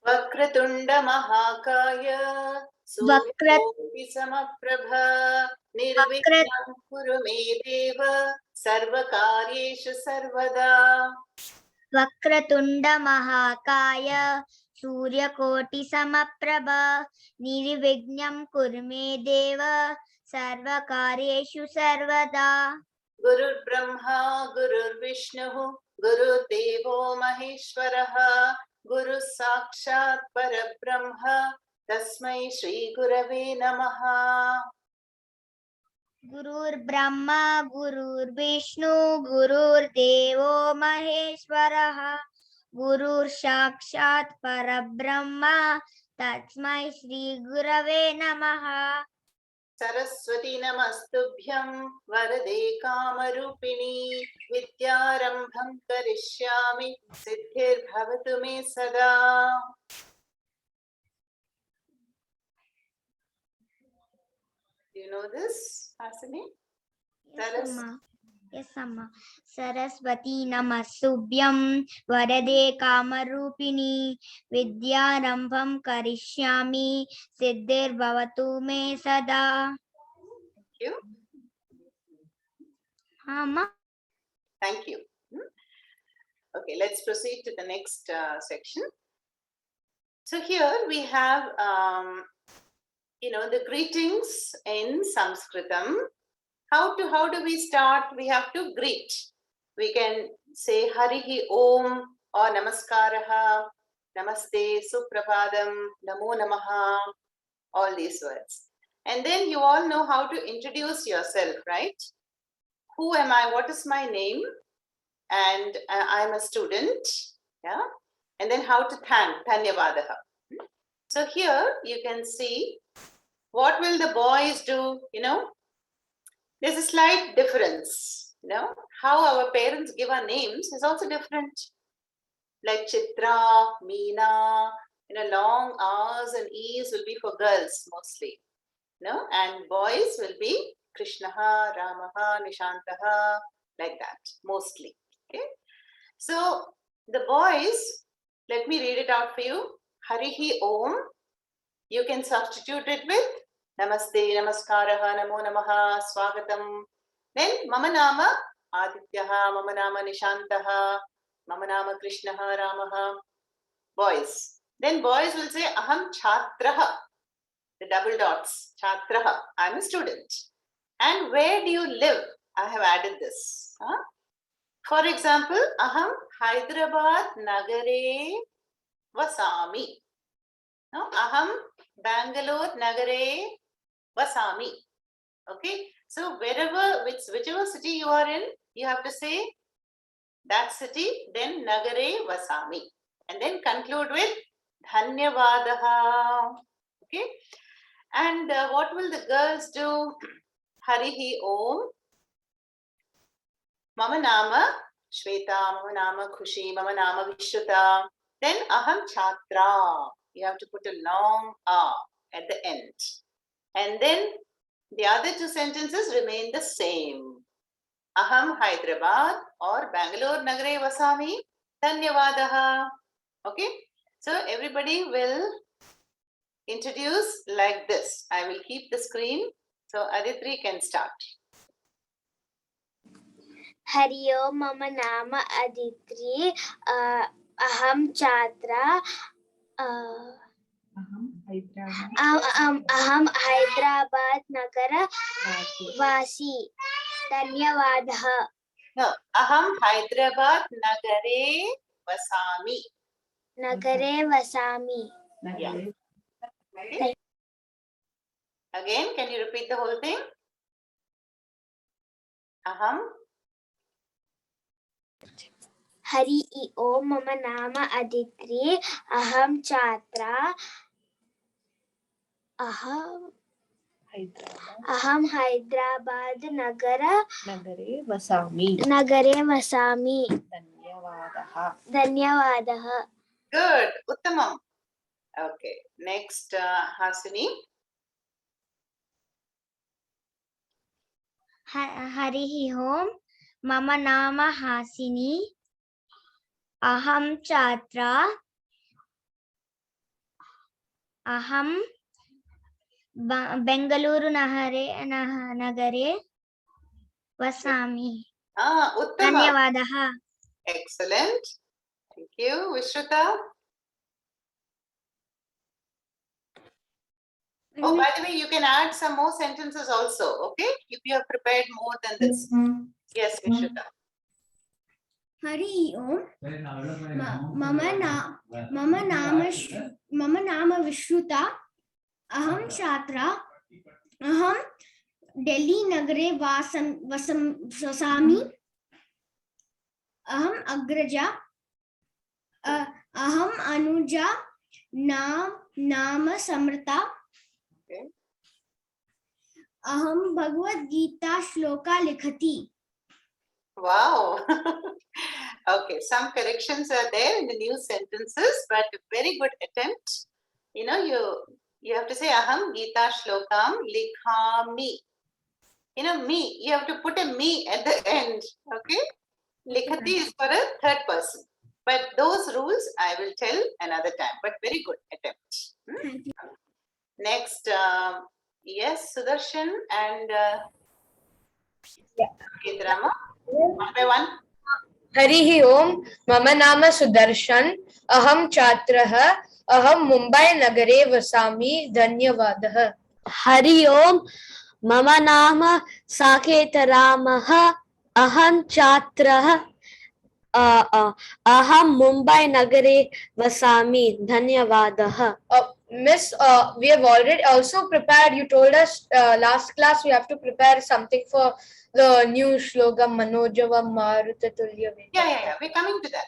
वक्रतुंड महाकाय सूर्यकोटि समप्रभ निर्विघ्नं कुरु मे देव सर्वकार्येषु सर्वदा। वक्रतुंड महाकाय सूर्यकोटि समप्रभ निर्विघ्नं कुरु मे देव सर्वकार्येषु सर्वदा। गुरुर्ब्रह्मा गुरुर्विष्णुः गुरुर्देवो महेश्वरः गुरुः साक्षात् परब्रह्म तस्मै श्री गुरवे नमः। गुरुर्ब्रह्मा गुरुर्विष्णु गुरुर्देवो महेश्वरः गुरुः साक्षात् परब्रह्म तस्मै श्री गुरवे नमः। सरस्वती नमस्तुभ्यं वरदे कामरूपिणी विद्यारम्भं करिष्यामि सिद्धिर्भवतु मे सदा। Do you know this, Hasini? Yes, Amma. Saraswati Namastubhyam Varade Kamarupini Vidyarambham Karishyami Siddhir Bhavatu Me Sada. Thank you. Amma. Thank you. Okay, let's proceed to the next section. So here we have, the greetings in Sanskritam. How do we start? We have to greet. We can say Harihi Om or Namaskaraha, Namaste, Suprabhadam, Namo Namaha, all these words. And then you all know how to introduce yourself, right? Who am I? What is my name? And I'm a student. Yeah. And then how to thank, Dhanyavadaha. So here you can see what will the boys do, There's a slight difference, How our parents give our names is also different. Like Chitra, Meena, long R's and E's will be for girls mostly, and boys will be Krishnaha, Ramaha, Nishantaha, like that, mostly. Okay. So the boys, let me read it out for you. Harihi Om. You can substitute it with Namaste, Namaskaraha, Namo Namaha, Swagatam. Then Mama Nama Adityaha, Mama Nama Nishantaha, Mama Nama Krishnaha, Ramaha. Boys. Then boys will say Aham Chhatraha. The double dots. Chhatraha. I'm a student. And where do you live? I have added this. For example, Aham Hyderabad Nagare Vasami. Aham Bangalore Nagare Vasami. Okay. So whichever city you are in, you have to say that city, then Nagare Vasami. And then conclude with Dhanyavadaha. Okay. And what will the girls do? Harihi Om. Mama Nama Shweta, Mama Nama Khushi, Mama Nama Vishruta. Then Aham Chhatra. You have to put a long A at the end. And then the other two sentences remain the same. Aham Hyderabad or Bangalore Nagare Vasami. Dhanyavadaha. Okay. So everybody will introduce like this. I will keep the screen. So Aditri can start. Hari Om, Mama Nama Aditri. Aham Chhatra. Aham Hyderabad Nagara Vasi. Dhanyavadaha. No, Aham Hyderabad Nagare Vasami. Nagare Vasami. Yeah. Okay. Again, can you repeat the whole thing? Aham. Hari Om, Mama Nama Aditri. Aham Chhatra. Aham Hyderabad Nagare Vasami. Dhanyavadaha. Good. Uttamam. Okay. Next, Hasini. Harihi Om, Mama Nama Hasini. Aham Chhatra. अहं बेंगलुरु नगरे वसामि। Uttama. धन्यवादः। Excellent. Thank you. Vishruta. Oh, by the way, you can add some more sentences also, okay? If you have prepared more than this. Yes, Vishruta. Hari ओम मम नाम विश्रुता अहं छात्रा अहं दिल्ली नगरे वसामि अहम् अग्रजा अहम् अनुजा नाम समृता Okay. अहं भगवद्गीता श्लोका लिखति Wow. Okay, some corrections are there in the new sentences, but very good attempt. You know, you have to say aham Gita shlokam likhami. You know, me, you have to put a me at the end. Okay? Likhati is for a third person. But those rules I will tell another time. But very good attempt. Thank you. Next, yes, Sudarshan and Kedrama. One by one. हरिः ओम मम नाम सुदर्शन अहं छात्रः अहं मुम्बै नगरे वसामि धन्यवादः। हरि ओम मम नाम साकेतरामः अहं छात्रः अहं मुम्बै नगरे वसामि धन्यवादः। Miss, we have already also prepared. You told us last class we have to prepare something for the new slogam Manojavam Marutatulya. Yeah. We're coming to that.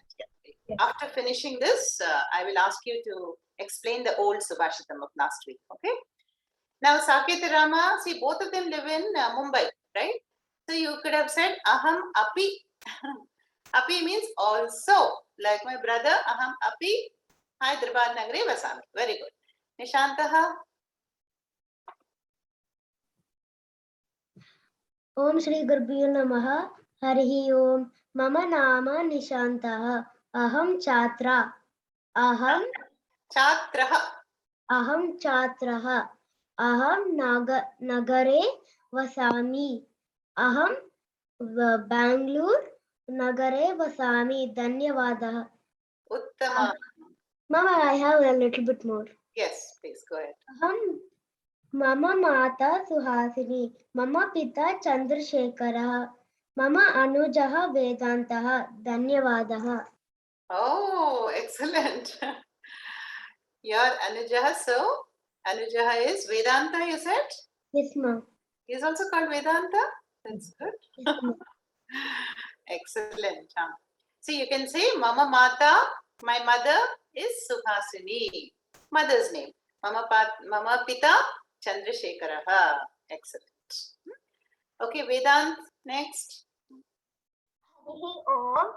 Yeah. After finishing this, I will ask you to explain the old Subhashitam of last week. Okay. Now, Saketarama, see, both of them live in Mumbai, right? So you could have said Aham Api. Api means also. Like my brother, Aham Api Hyderabad Nagare Vasami. Very good. Nishantaha. ओम श्री गुरुभ्यो नमः। हरिः ओम मम नाम निशान्तः अहं छात्रा अहं छात्रः अहं नगरे वसामि अहं बेंगलुरु नगरे वसामि धन्यवादः। Uttama. Mama, I have a little bit more. Yes, please go ahead. मम माता सुहासिनी मम पिता चंद्रशेखरः मम अनुजः वेदान्तः धन्यवादः। Oh, excellent. Your Anujaha, so Anujaha is Vedanta, you said? Yes, ma'am. He is also called Vedanta? That's good. Yes, ma'am. Excellent. So you can say Mama Mata, my mother is Suhasini. Mother's name. Mama Pita Chandrasekharaha. Excellent. Okay, Vedant, next. हरिः ओम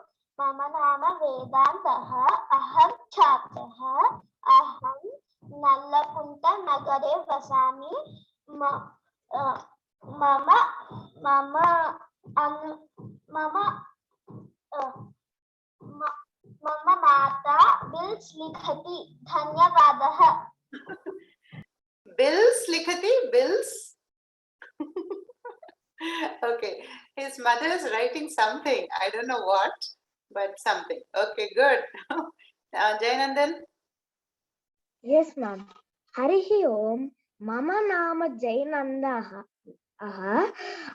मम नाम वेदान्तः अहं छात्रः अहं नल्लकुन्त नगरे वसामि मम माता बिल्स लिखति धन्यवादः। Bills likhati, bills. Okay, his mother is writing something. I don't know what, but something. Okay, good. Jayanandan. Yes, ma'am. हरिः ओम मम नाम जयनन्दः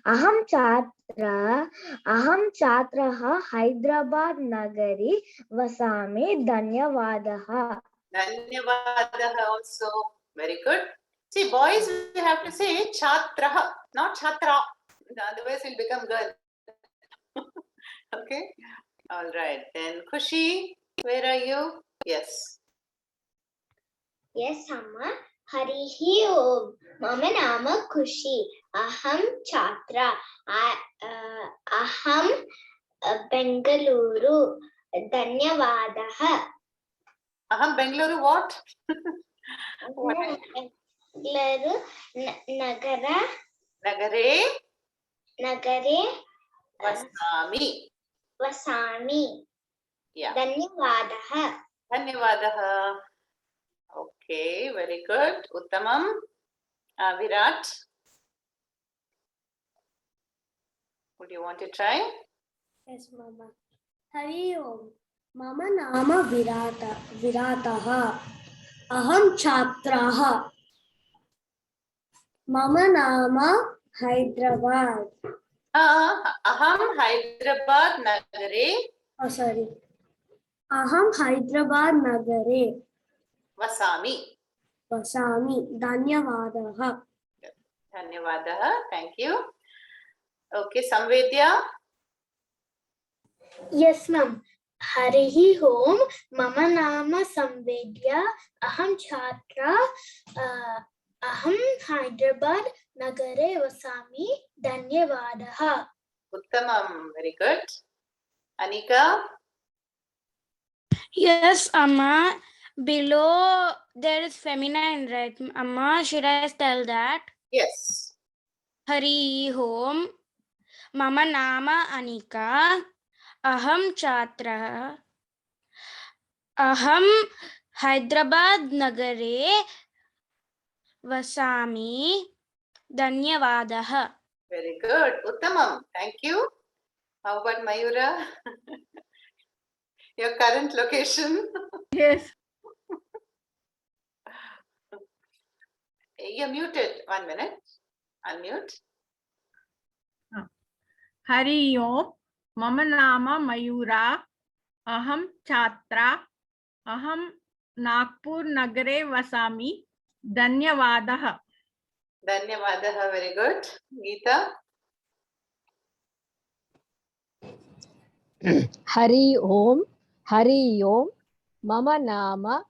अहं छात्रः हैदराबाद नगरे वसामि धन्यवादः। Dhanyavadaha also. Very good. See, boys, we have to say Chatraha, not Chatra. Otherwise, we'll become girl. Okay. All right. Then Khushi, where are you? Yes. Yes, Amma. Harihi Om. Mama Nama Khushi. Aham Chatra. Aham Bengaluru. Dhanyavadaha. Aham Bengaluru what? What? Bengaluru Nagare Vasami. Yeah. Dhanyavadaha. Dhanyavadaha. Okay. Okay, very good. Uttamam. Virat. Would you want to try? Yes, Mama. Hari Om. Mama Nama Virataha. Aham Chatraha. Mama Nama Hyderabad. Aham Hyderabad Nagare Oh, sorry. Aham Hyderabad Nagare Vasami. Vasami. Dhanyavadaha. Dhanyavadaha. Thank you. Okay, Samvedya. Yes, ma'am. Harihi Om. Mama Nama Samvedya. Aham Chhatra. Aham Hyderabad Nagare Vasami. Dhanyavadaha. Uttamam. Very good. Anika. Yes, Amma. Below there is feminine, right? Amma, should I tell that? Yes. Hari Om. Mama Nama Anika. Aham Chatra. Aham Hyderabad Nagare Vasami. Dhanyavadaha. Very good. Uttamam. Thank you. How about Mayura? Your current location? Yes. You're muted. 1 minute. Unmute. Hari Om. Mama Nama Mayura. Aham Chhatra. Aham Nagpur Nagare Vasami. Dhanyavadaha. Dhanyavadaha. Very good. Geeta. Hari Om, Mama Nama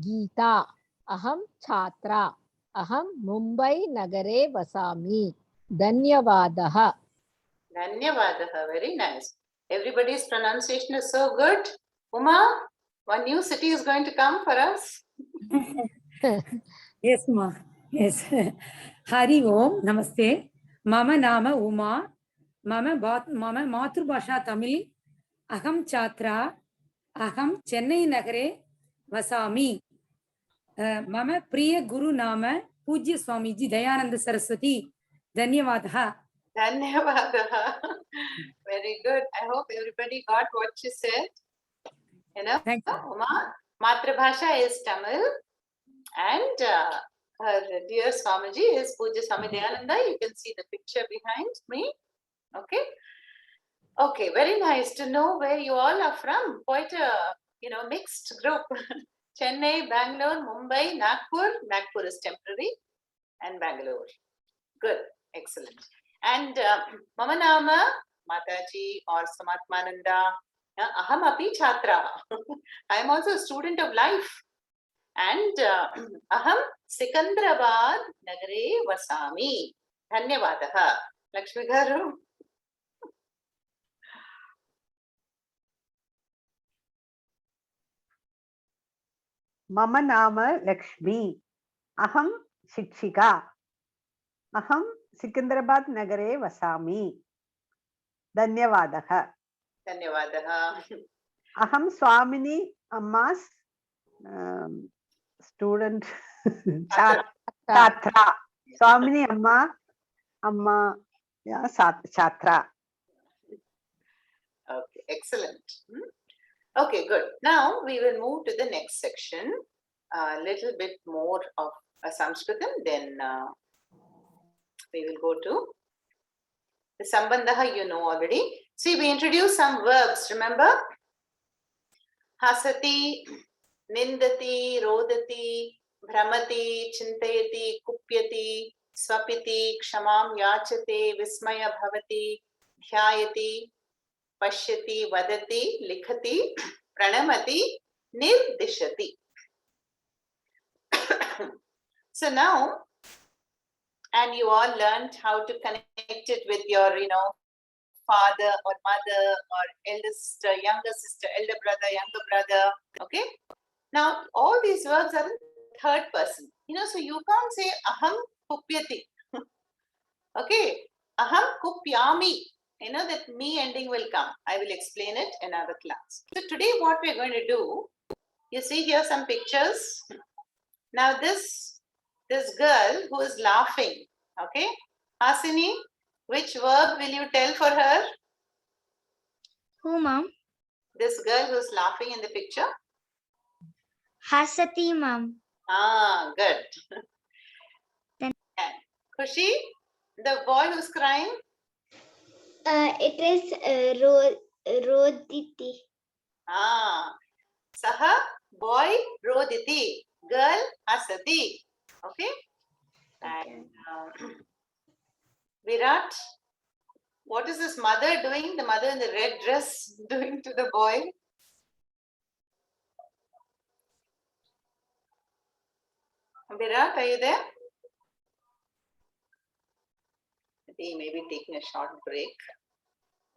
Geeta, Aham Chhatra, Aham Mumbai Nagare Vasami, Dhanyavadaha. Dhanyavadaha. Very nice. Everybody's pronunciation is so good. Uma, one new city is going to come for us. Yes, ma. Yes. Hari Om, Namaste. Mama Nama Uma, Mama Matrubhasha Tamil, Aham Chhatra, Aham Chennai Nagare Vasami. Mama Priya Guru Nama, Pujya Swamiji Dayananda Saraswati. Dhanyavadaha. Dhanyavadaha. Very good. I hope everybody got what she said. You know, Thank you. Uma, Matrabhasha is Tamil, and her dear Swamiji is Pujya Swami Dayananda. You can see the picture behind me. Okay. Okay, very nice to know where you all are from. Quite a mixed group. Chennai, Bangalore, Mumbai, Nagpur. Nagpur is temporary, and Bangalore. Good, excellent. And Mama Nama, Mataji or Samatmananda, Aham api Chhatra. I am also a student of life. And Aham Sikandrabad Nagare Vasami. Dhanyavadaha. Lakshmi Garu. Mama Nama Lakshmi. Aham Shikshika. Aham Sikandrabad Nagare Vasami. Dhanyavadaha. Dhanyavadaha. Aham Swamini Amma's student Chhatra. Swamini Amma Chhatra. Okay, excellent. Okay, good. Now we will move to the next section. A little bit more of Sanskritam, then we will go to the Sambandha, you know already. See, we introduced some verbs, remember? Hasati, Nindati, Rodati, Bhramati, Chintayati, Kupyati, Swapiti, Kshamam, Yachate, Vismaya Bhavati, Dhyayati, Pashyati, Vadati, Likhati, Pranamati, Nirdishati. So now, and you all learned how to connect it with your, father or mother or elder sister, younger sister, elder brother, younger brother. Okay. Now, all these verbs are in third person. So you can't say aham kupyati. Okay. Aham kupyami. That me ending will come. I will explain it in another class. So today what we're going to do, you see here some pictures. Now this girl who is laughing, okay? Hasini, which verb will you tell for her? Who, ma'am? This girl who's laughing in the picture? Hasati, ma'am. Ah, good. Then- And Khushi, the boy who's crying? It is Roditi. Ah, Saha, boy, Roditi. Girl, Hasati. Okay? And Virat, what is this mother doing? The mother in the red dress doing to the boy? Virat, are you there? He may be taking a short break.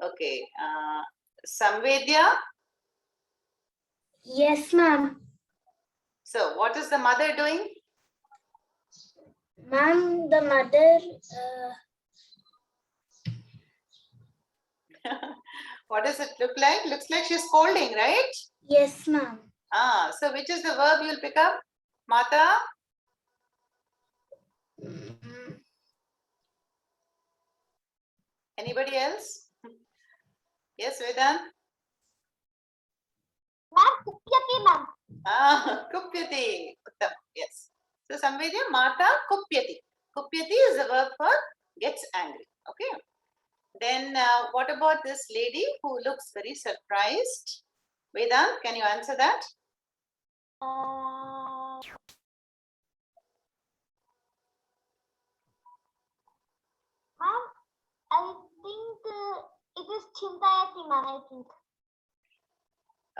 Okay. Samvedya. Yes, ma'am. So, what is the mother doing? Ma'am, the mother. What does it look like? Looks like she's scolding, right? Yes, ma'am. Ah, so which is the verb you'll pick up? Mata? Anybody else? Yes, Vedant? Ma'am, Kupyati, ma'am. Ah, Kupyati. Uttam. Yes. So, Samvedya, Mata Kupyati. Kupyati is the verb for gets angry. Okay. Then, what about this lady who looks very surprised? Vedant, can you answer that? Ma'am, I think it is Chintayati, ma'am, I think.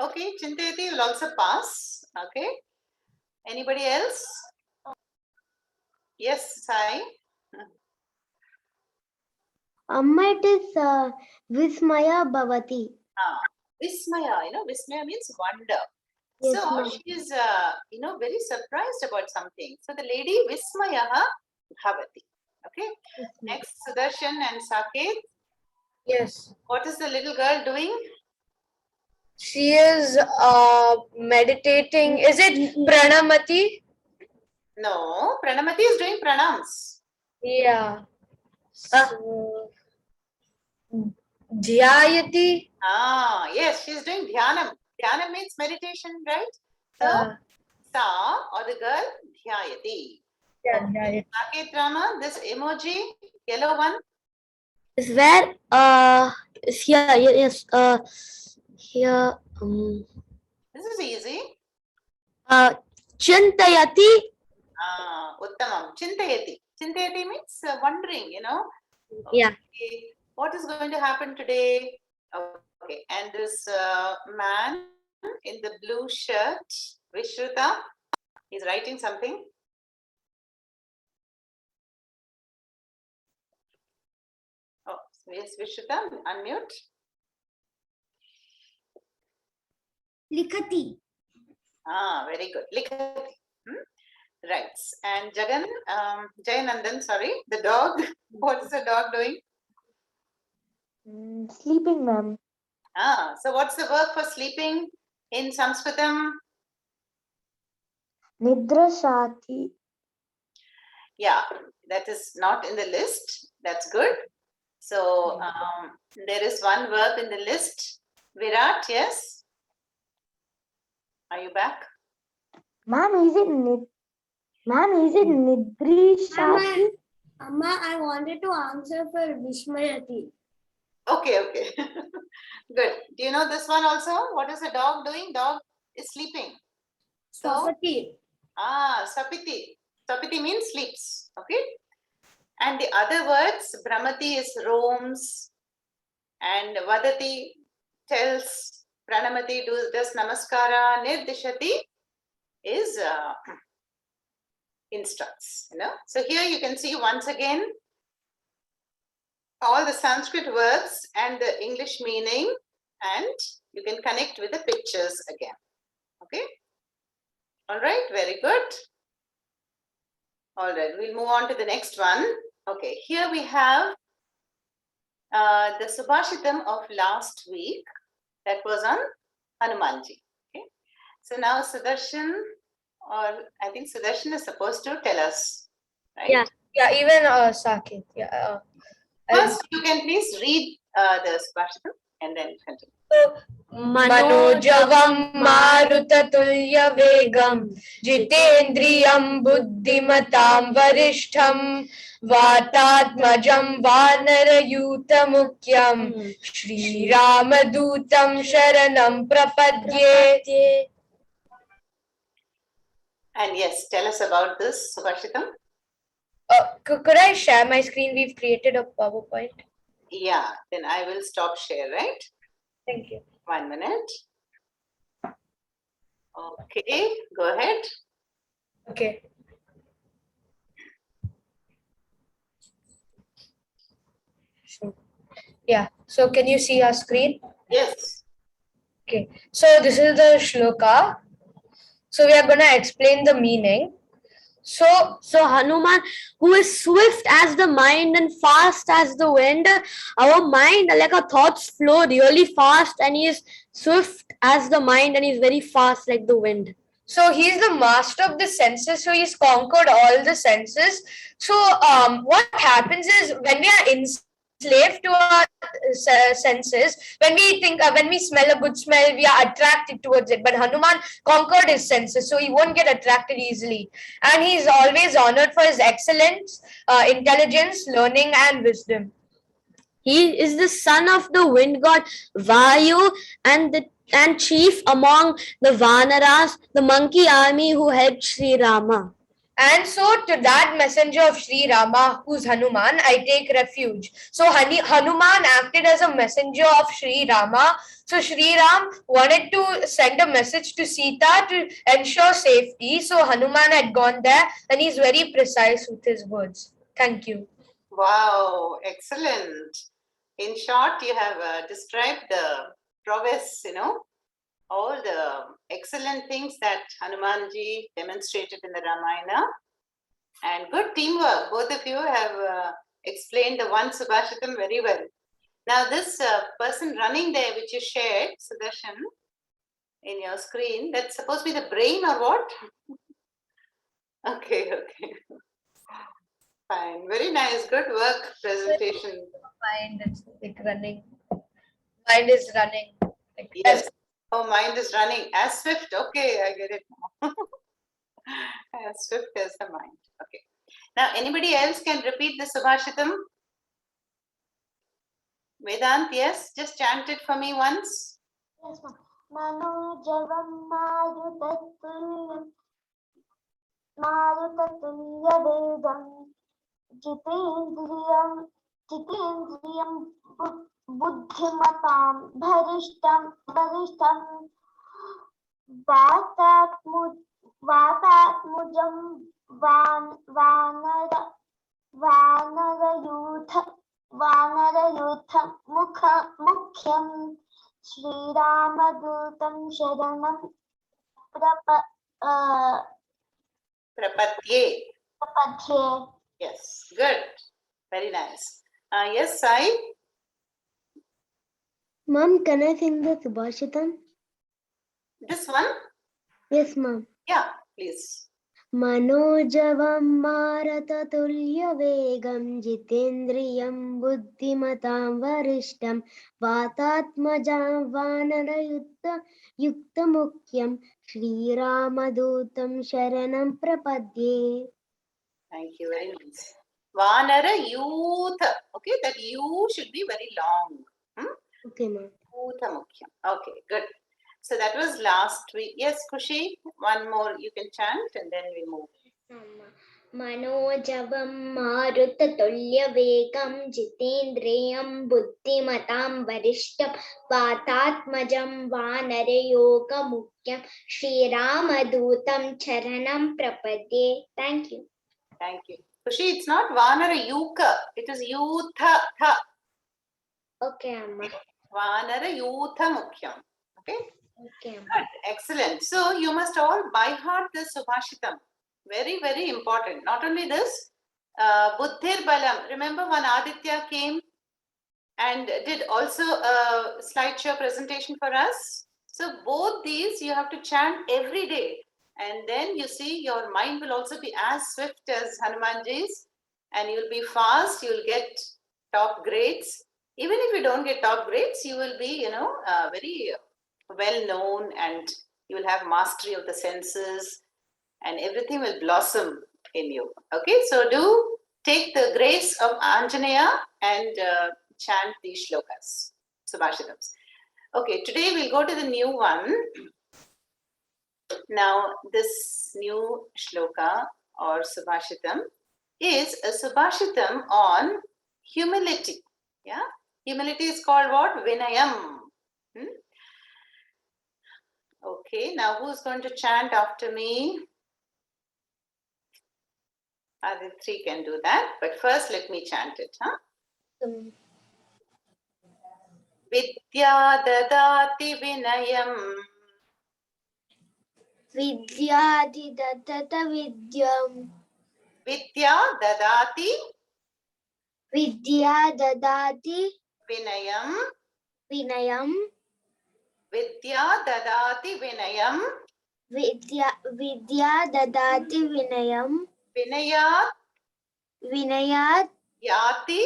Okay, Chintayati will also pass. Okay. Anybody else? Yes, Sai. Amma, it is Vismaya Bhavati. Vismaya, Vismaya means wonder. Yes, So ma'am. she is, very surprised about something. So the lady Vismaya Bhavati. Okay. Next, Sudarshan and Saket. Yes. What is the little girl doing? She is meditating. Is it Pranamati? No, Pranamati is doing pranams. Yeah. So, Dhyayati. Ah, yes, she's doing dhyanam. Dhyanam means meditation, right? So, Sa or the girl, Dhyayati. Yeah, Dhyayati. Saket Rama, this emoji, yellow one. Is where is here, yes, here, This is easy. Chintayati. Uttamam. Chintayati. Chintayati means wondering, Yeah. Okay, what is going to happen today? Okay, and this man in the blue shirt, Vishruta, he's writing something. Oh, yes, Vishruta, unmute. Likhati. Very good. Likhati. Right. And Jagan, Jayanandan, sorry, the dog. What is the dog doing? Sleeping, ma'am. So what's the verb for sleeping in Sanskritam? Nidra Shati. Yeah, that is not in the list. That's good. So there is one verb in the list. Virat, yes? Are you back? Ma'am, is it Nidri Shati? Amma, I wanted to answer for Vishmayati. Okay. Good. Do you know this one also? What is the dog doing? Dog is sleeping. So, Swapati. Sapiti. Sapiti means sleeps. Okay. And the other words, Brahmati is roams, and Vadati tells, Pranamati does namaskara, Nirdishati is instructs. So here you can see once again all the Sanskrit words and the English meaning, and you can connect with the pictures again. Okay. All right. Very good. All right. We'll move on to the next one. Okay. Here we have the Subhashitam of last week. That was on Hanumanji. Okay. So now Sudarshan or I think Sudarshan is supposed to tell us, right? Yeah. Yeah, even Sakit. Yeah. First, you can please read the Subhashitam and then continue. Manojavam Marutatunya Vegam Jitendriyam Buddhimatam Varishtham Vatatmajam Vanarayuta Mukyam Shri Ramadutam Sharanam Prapadye. And yes, tell us about this Subhashitam. Could I share my screen? We've created a PowerPoint. Yeah, then I will stop share, right? Thank you. 1 minute. Okay, go ahead. Okay. Yeah, so can you see our screen? Yes. Okay, so this is the shloka. So we are going to explain the meaning. So Hanuman, who is swift as the mind and fast as the wind, our mind, like our thoughts flow really fast, and he is swift as the mind and he's very fast like the wind. So he's the master of the senses. So he's conquered all the senses. So what happens is when we are enslaved to our senses, when we smell a good smell, we are attracted towards it. But Hanuman conquered his senses, so he won't get attracted easily. And he's always honored for his excellence, intelligence, learning, and wisdom. He is the son of the wind god Vayu and chief among the Vanaras, the monkey army who helped Sri Rama. And so to that messenger of Sri Rama, who's Hanuman, I take refuge. So Hanuman acted as a messenger of Sri Rama. So Sri Ram wanted to send a message to Sita to ensure safety. So Hanuman had gone there and he's very precise with his words. Thank you. Wow, excellent. In short, you have described the prowess, all the excellent things that Hanumanji demonstrated in the Ramayana. And good teamwork. Both of you have explained the one Subhashitam very well. Now this person running there, which you shared, Sudarshan, in your screen, that's supposed to be the brain or what? Okay. Fine. Very nice. Good work presentation. Mind is like running. Mind is running. Like Yes. Oh, mind is running as swift. Okay, I get it now. As swift as the mind. Okay. Now, anybody else can repeat the Subhashitam? Vedant, yes? Just chant it for me once. Yes, ma'am. Manojavam Marutatulyam Vedam Jitendriyam Buddhimatam Bharishtam Vatatmujam Vanarayutha Mukyam Shri Ramadutam Sharanam Prapadye. Prapadye. Yes, good. Very nice. Yes, Sai? Mom, can I sing the Subhashitam? This one? Yes, Mom. Yeah, please. Manojavam Maratatullya Vegam Jitendriyam Buddhimatam Varishtam Vatatmajam Vanarayutta Yukta Mukyam Shri Ramadutam Sharanam Prapadye. Thank you, very nice. Vanara Yutha. Okay, that you should be very long. Okay, Mom. Yutha Mukyam. Okay, good. So that was last week. Yes, Kushi, one more you can chant and then we move. Manojavam Marutatullya Vegam Jitendriyam Buddhimatam Varishtam Vatatmajam Vanarayoga Mukyam Shri Ramadutam Charanam Prapadye. Thank you. Thank you. Kushi, it's not Vanara Yuka. It is Yutha. Okay, Amma. Vanara Yutha Mukyam. Okay? Okay, Amma. Good. Excellent. So you must all by heart the Subhashitam. Very, very important. Not only this, Buddhir Balam. Remember when Aditya came and did also a slideshow presentation for us? So both these you have to chant every day. And then you see your mind will also be as swift as Hanumanji's, and you'll be fast, you'll get top grades. Even if you don't get top grades, you will be, very well known, and you will have mastery of the senses, and everything will blossom in you. Okay, so do take the grace of Anjaneya and chant these shlokas, Subhashitams. Okay, today we'll go to the new one. Now, this new shloka or Subhashitam is a Subhashitam on humility. Yeah, humility is called what? Vinayam. Okay, now who's going to chant after me? Aditri can do that, but first let me chant it. Vidya dadati vinayam. Vidyadi dattata vidyam. Vidya dadati Vidya dadati vinayam. vinayam. Vidya dadati vinayam. Vidya dadati vinayam. Vinayat Vinayat yati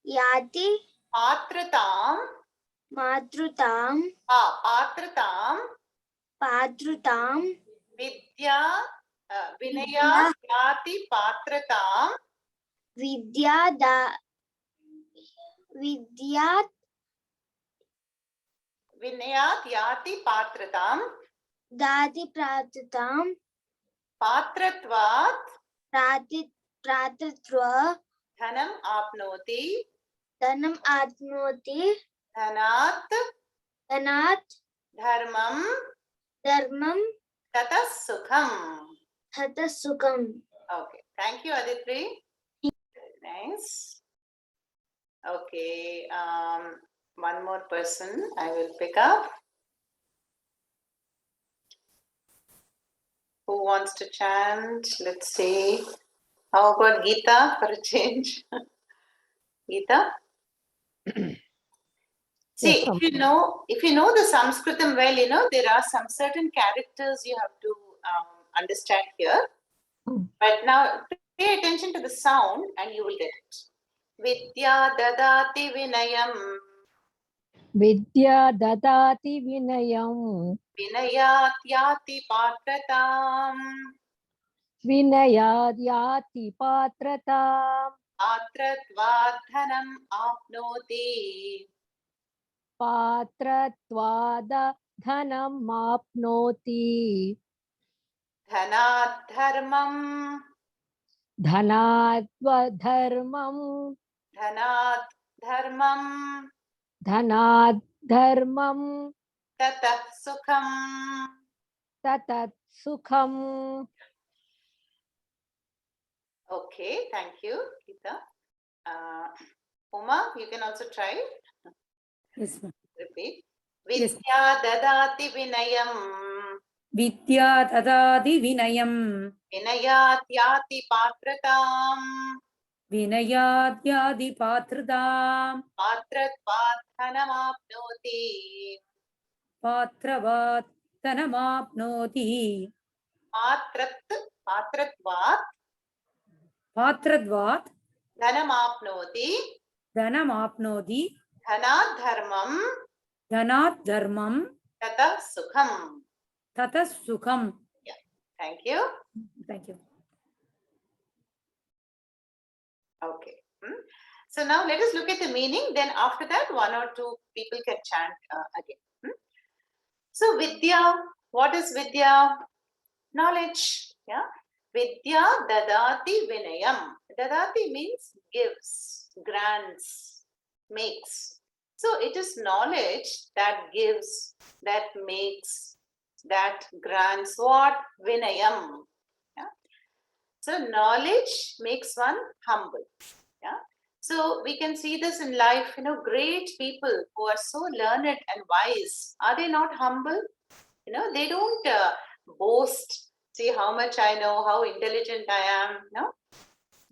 yati patratam. matrutam Patratam. patrutam. Vidya vinayat yati patratam. Vidyat Vinayat yati patratam. dati pratutam. Patratvat Pratitva dhanam apnoti. dhanam atmoti. Dhanat Dhanat dharmam dharmam tatas sukham. tata sukham. Okay, thank you, Aditri. Very nice. Okay, one more person I will pick up. Who wants to chant? Let's see. How about Geeta for a change? Geeta? See, Yes, if you know the Sanskritam well, there are some certain characters you have to understand here. But now pay attention to the sound and you will get it. Vidya dadati vinayam. Vidya dadati vinayam. Vinayat yati patratam. Vinayat yati patratam. Patratvad dhanam apnoti. Patratvada dhanam apnoti. Dhanat dharmam. Dhanatva dharmam. Dhanat dharmam. Dhanat dharmam. Tatah sukham. Tatat sukham. Okay, thank you, Geeta. Uma, you can also try. Yes, ma'am. Repeat. Yes. Vidya dadati vinayam. Vidya dadati vinayam. Vinayat yati patratam. Vinayat yati patratam. Patratvat dhanam apnoti. Patravat dhanamapnoti. Patratvat Patradvat dhanamapnoti. dhanamapnoti. Dhanat dharmam. Dhanat dharmam. Tatah sukham. Tatas sukham. Thank you. Thank you. Okay. So now let us look at the meaning. Then after that, one or two people can chant again. So Vidya, what is Vidya? Knowledge. Yeah. Vidya dadati vinayam. Dadati means gives, grants, makes. So it is knowledge that gives, that makes, that grants what? Vinayam. Yeah. So knowledge makes one humble. Yeah. So we can see this in life, great people who are so learned and wise. Are they not humble? They don't boast, see how much I know, how intelligent I am. No,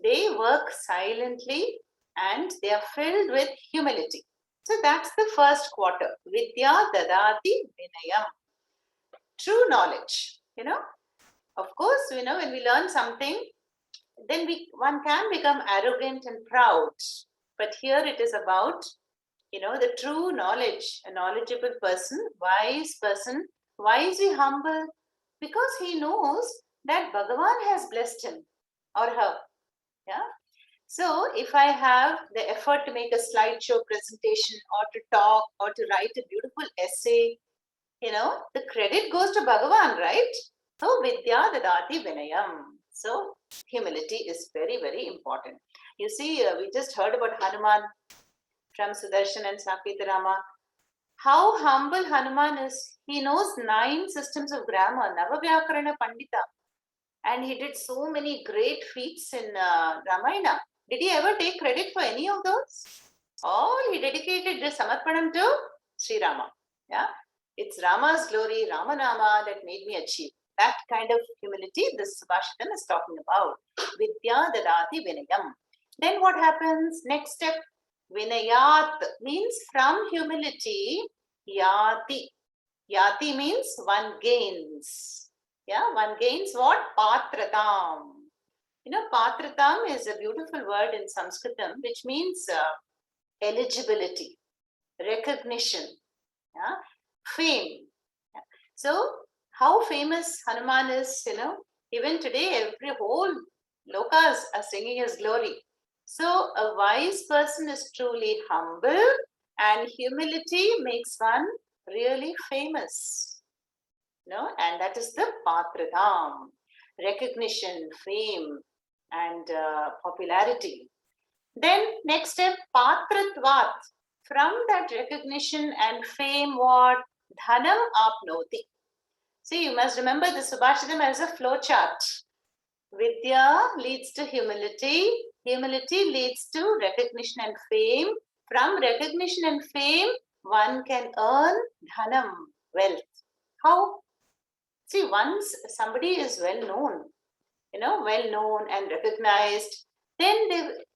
they work silently and they are filled with humility. So that's the first quarter. Vidya dadati vinayam. True knowledge, Of course, when we learn something, then one can become arrogant and proud. But here it is about, the true knowledge, a knowledgeable person, wise person. Why is he humble? Because he knows that Bhagavan has blessed him or her. Yeah. So if I have the effort to make a slideshow presentation or to talk or to write a beautiful essay, the credit goes to Bhagavan, right? So Vidya Dadati Vinayam. So humility is very, very important. You see, we just heard about Hanuman from Sudarshan and Sakitarama. How humble Hanuman is. He knows 9 systems of grammar, Navavyakarana Pandita. And he did so many great feats in Ramayana. Did he ever take credit for any of those? All he dedicated the Samarpanam to Sri Rama. Yeah, it's Rama's glory, Ramanama that made me achieve. That kind of humility this Subhashitam is talking about. Vidya Dadati Vinayam. Then what happens? Next step, Vinayat means from humility, Yati. Yati means one gains. Yeah, one gains what? Patratam. Patratam is a beautiful word in Sanskritam, which means eligibility, recognition, yeah, fame. Yeah. So, how famous Hanuman is, even today, every whole lokas are singing his glory. So, a wise person is truly humble, and humility makes one really famous. And that is the Patratam, recognition, fame, and popularity. Then next step, Patratvat. From that recognition and fame, what? Dhanam apnoti. See, you must remember the Subhashitam as a flow chart. Vidya leads to humility. Humility leads to recognition and fame. From recognition and fame, one can earn dhanam, wealth. How? See, once somebody is well known, well known and recognized, then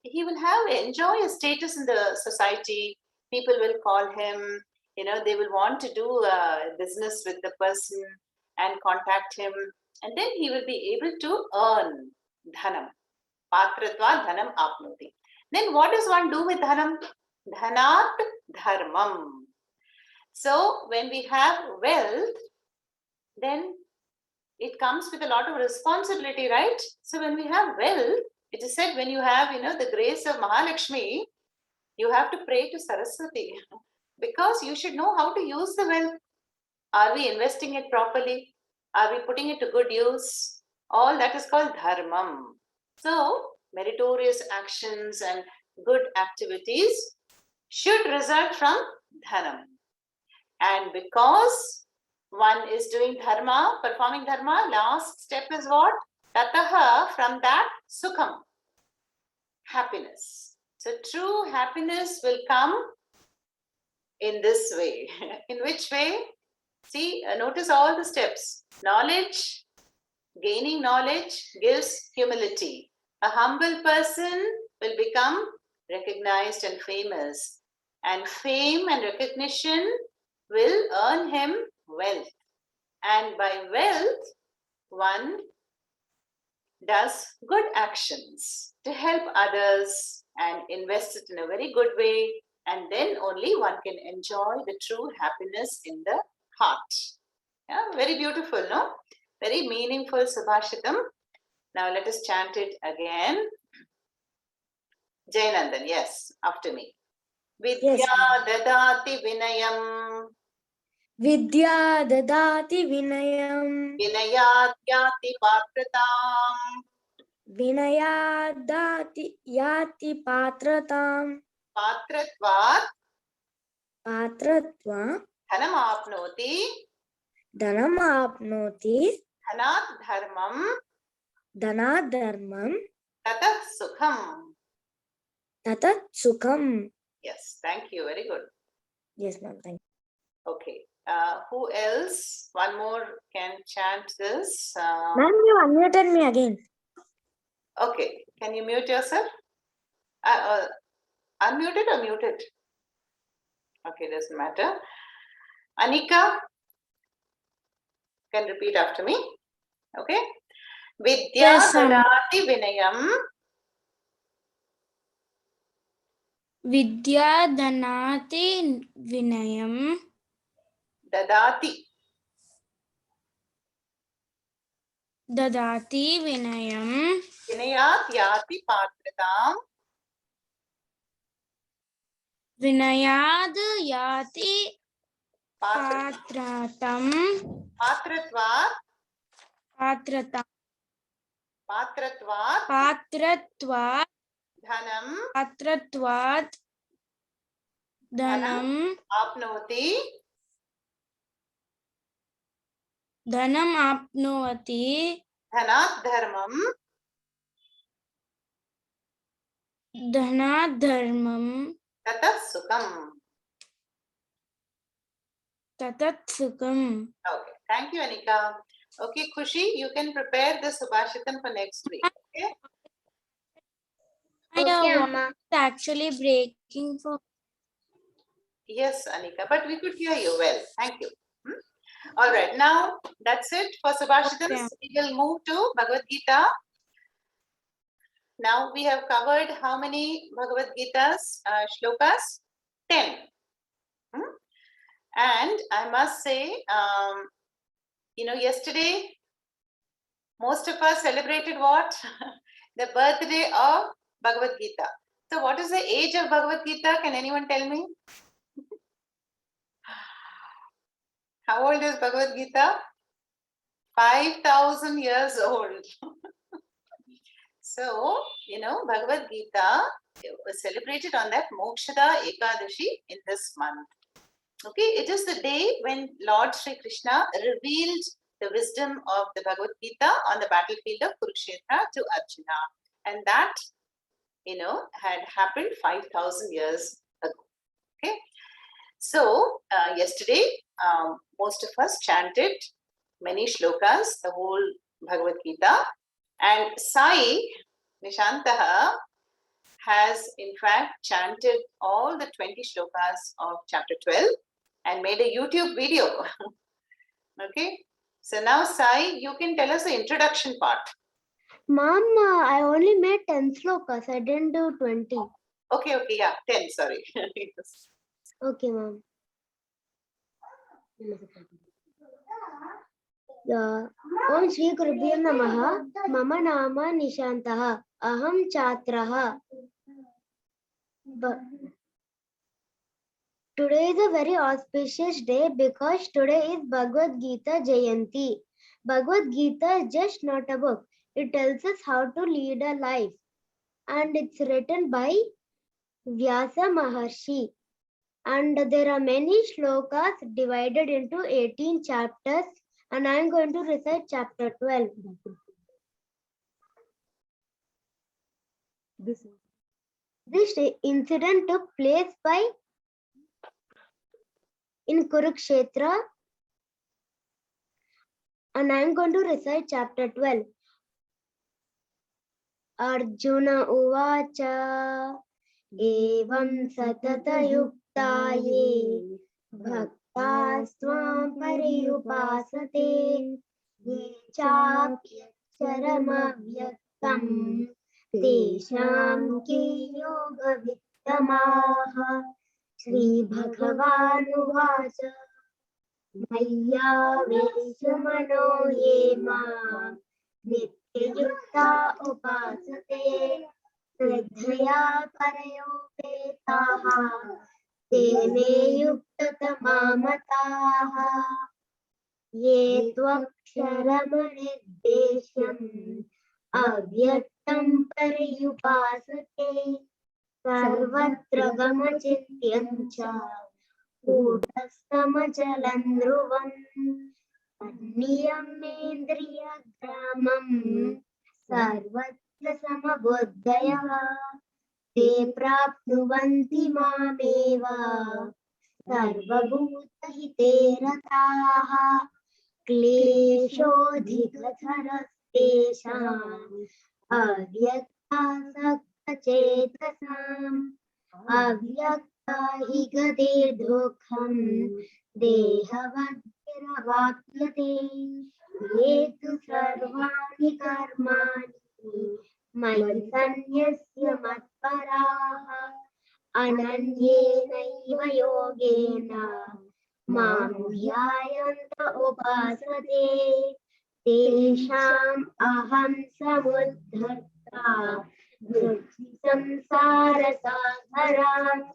he will enjoy a status in the society. People will call him, they will want to do business with the person and contact him. And then he will be able to earn dhanam. Patratva dhanam apnoti. Then what does one do with dhanam? Dhanat dharmam. So when we have wealth, then it comes with a lot of responsibility, right? So when we have wealth, it is said when you have, the grace of Mahalakshmi, you have to pray to Saraswati because you should know how to use the wealth. Are we investing it properly? Are we putting it to good use? All that is called dharmam. So meritorious actions and good activities should result from dhanam. And because one is doing dharma, performing dharma, last step is what? Tataha, from that, sukham, happiness. So true happiness will come in this way. In which way? See, notice all the steps. Knowledge, gaining knowledge gives humility. A humble person will become recognized and famous. And fame and recognition will earn him wealth. And by wealth, one does good actions to help others and invest it in a very good way. And then only one can enjoy the true happiness in the heart. Yeah, very beautiful, no? Very meaningful Subhashitam. Now let us chant it again. Jayanandan, yes, after me. Vidya dadati vinayam. Vidya dadati vinayam. Vinayat yati patratam. Vinayadati yati patratam. Patratvat. Patratva. Dhanam apnoti. Dhanam apnoti. Dhanat dharmam. Dhanat dharmam. Tatah sukham. Tatat sukham. Yes, thank you. Very good. Yes, ma'am. Thank you. Okay. Who else? One more can chant this. Ma'am, you unmuted me again. Okay. Can you mute yourself? Unmuted or muted? Okay, doesn't matter. Anika can repeat after me. Okay. Vidya Yes, ma'am. dadati vinayam. Vidya dhanati vinayam. Dadati. Dadati vinayam. Vinayat yati patratam. Vinayad yati Patratam. patratam. Patratvat. Patratam. Patratvat. Patratvat. Dhanam. Patratvat. Dhanam. Apnoti. Dhanam apnovati. Dhanat dharmam. Dhanat dharmam. Tatat sukham. Tatat sukham. Okay. Thank you, Anika. Okay, Khushi, you can prepare the Subhashitam for next week. Okay. My Okay, voice Amma. is actually breaking for. Yes, Anika, but we could hear you well. Thank you. All right, now that's it for Subhashitams. Okay. We will move to Bhagavad Gita. Now we have covered how many Bhagavad Gita's shlokas? 10. And I must say, yesterday, most of us celebrated what? The birthday of Bhagavad Gita. So what is the age of Bhagavad Gita? Can anyone tell me? How old is Bhagavad Gita? 5,000 years old. So, Bhagavad Gita was celebrated on that Mokshada Ekadashi in this month. Okay, it is the day when Lord Sri Krishna revealed the wisdom of the Bhagavad Gita on the battlefield of Kurukshetra to Arjuna. And that, had happened 5,000 years ago. Okay. So, yesterday, most of us chanted many shlokas, the whole Bhagavad Gita. And Sai Nishantaha has in fact chanted all the 20 shlokas of chapter 12 and made a YouTube video. Okay. So now Sai, you can tell us the introduction part. Mom, I only made 10 slokas. I didn't do 20. Okay, yeah, 10, sorry. Okay, Mom. Om Shri Gurubhyo Namaha. Mama Nama Nishantaha. Aham Chatraha. Today is a very auspicious day because today is Bhagavad Gita Jayanti. Bhagavad Gita is just not a book. It tells us how to lead a life. And it's written by Vyasa Maharshi. And there are many shlokas divided into 18 chapters. And I am going to recite chapter 12. This incident took place in Kurukshetra. And I am going to recite chapter 12. Arjuna Uvacha Evam Satatayuktaye Bhaktasvam Pariyupasate Ye Chapyaksharamavyaktam Tesham Ki Yoga Vittamaha Shri Bhagavan Uvacha Maya Veshamano Yema Nityayukta Upasate Shraddhaya Parayopetaha Tene Yuktatamamataha Ye Tvaksharamaniddeshyam Avyaktam Parayupasate Sarvatra Gamachityancha Kutastachalandruvam Niyamendriya Gramam Sarvatra Samabuddhaya Te Prapnuvanti Mameva Sarvabhuta Hite Rataha Kleshodhikatharastesham Avyaktasakta Chetasam Avyakta Higade Dukham Dehavadviravapyate हेतु सर्वाणि कर्माणि मयि सन्न्यस्य मत्पराः अनन्येनैव योगेन मां ध्यायन्त उपासते तेषाम् अहं समुद्धर्ता संसारसागरात्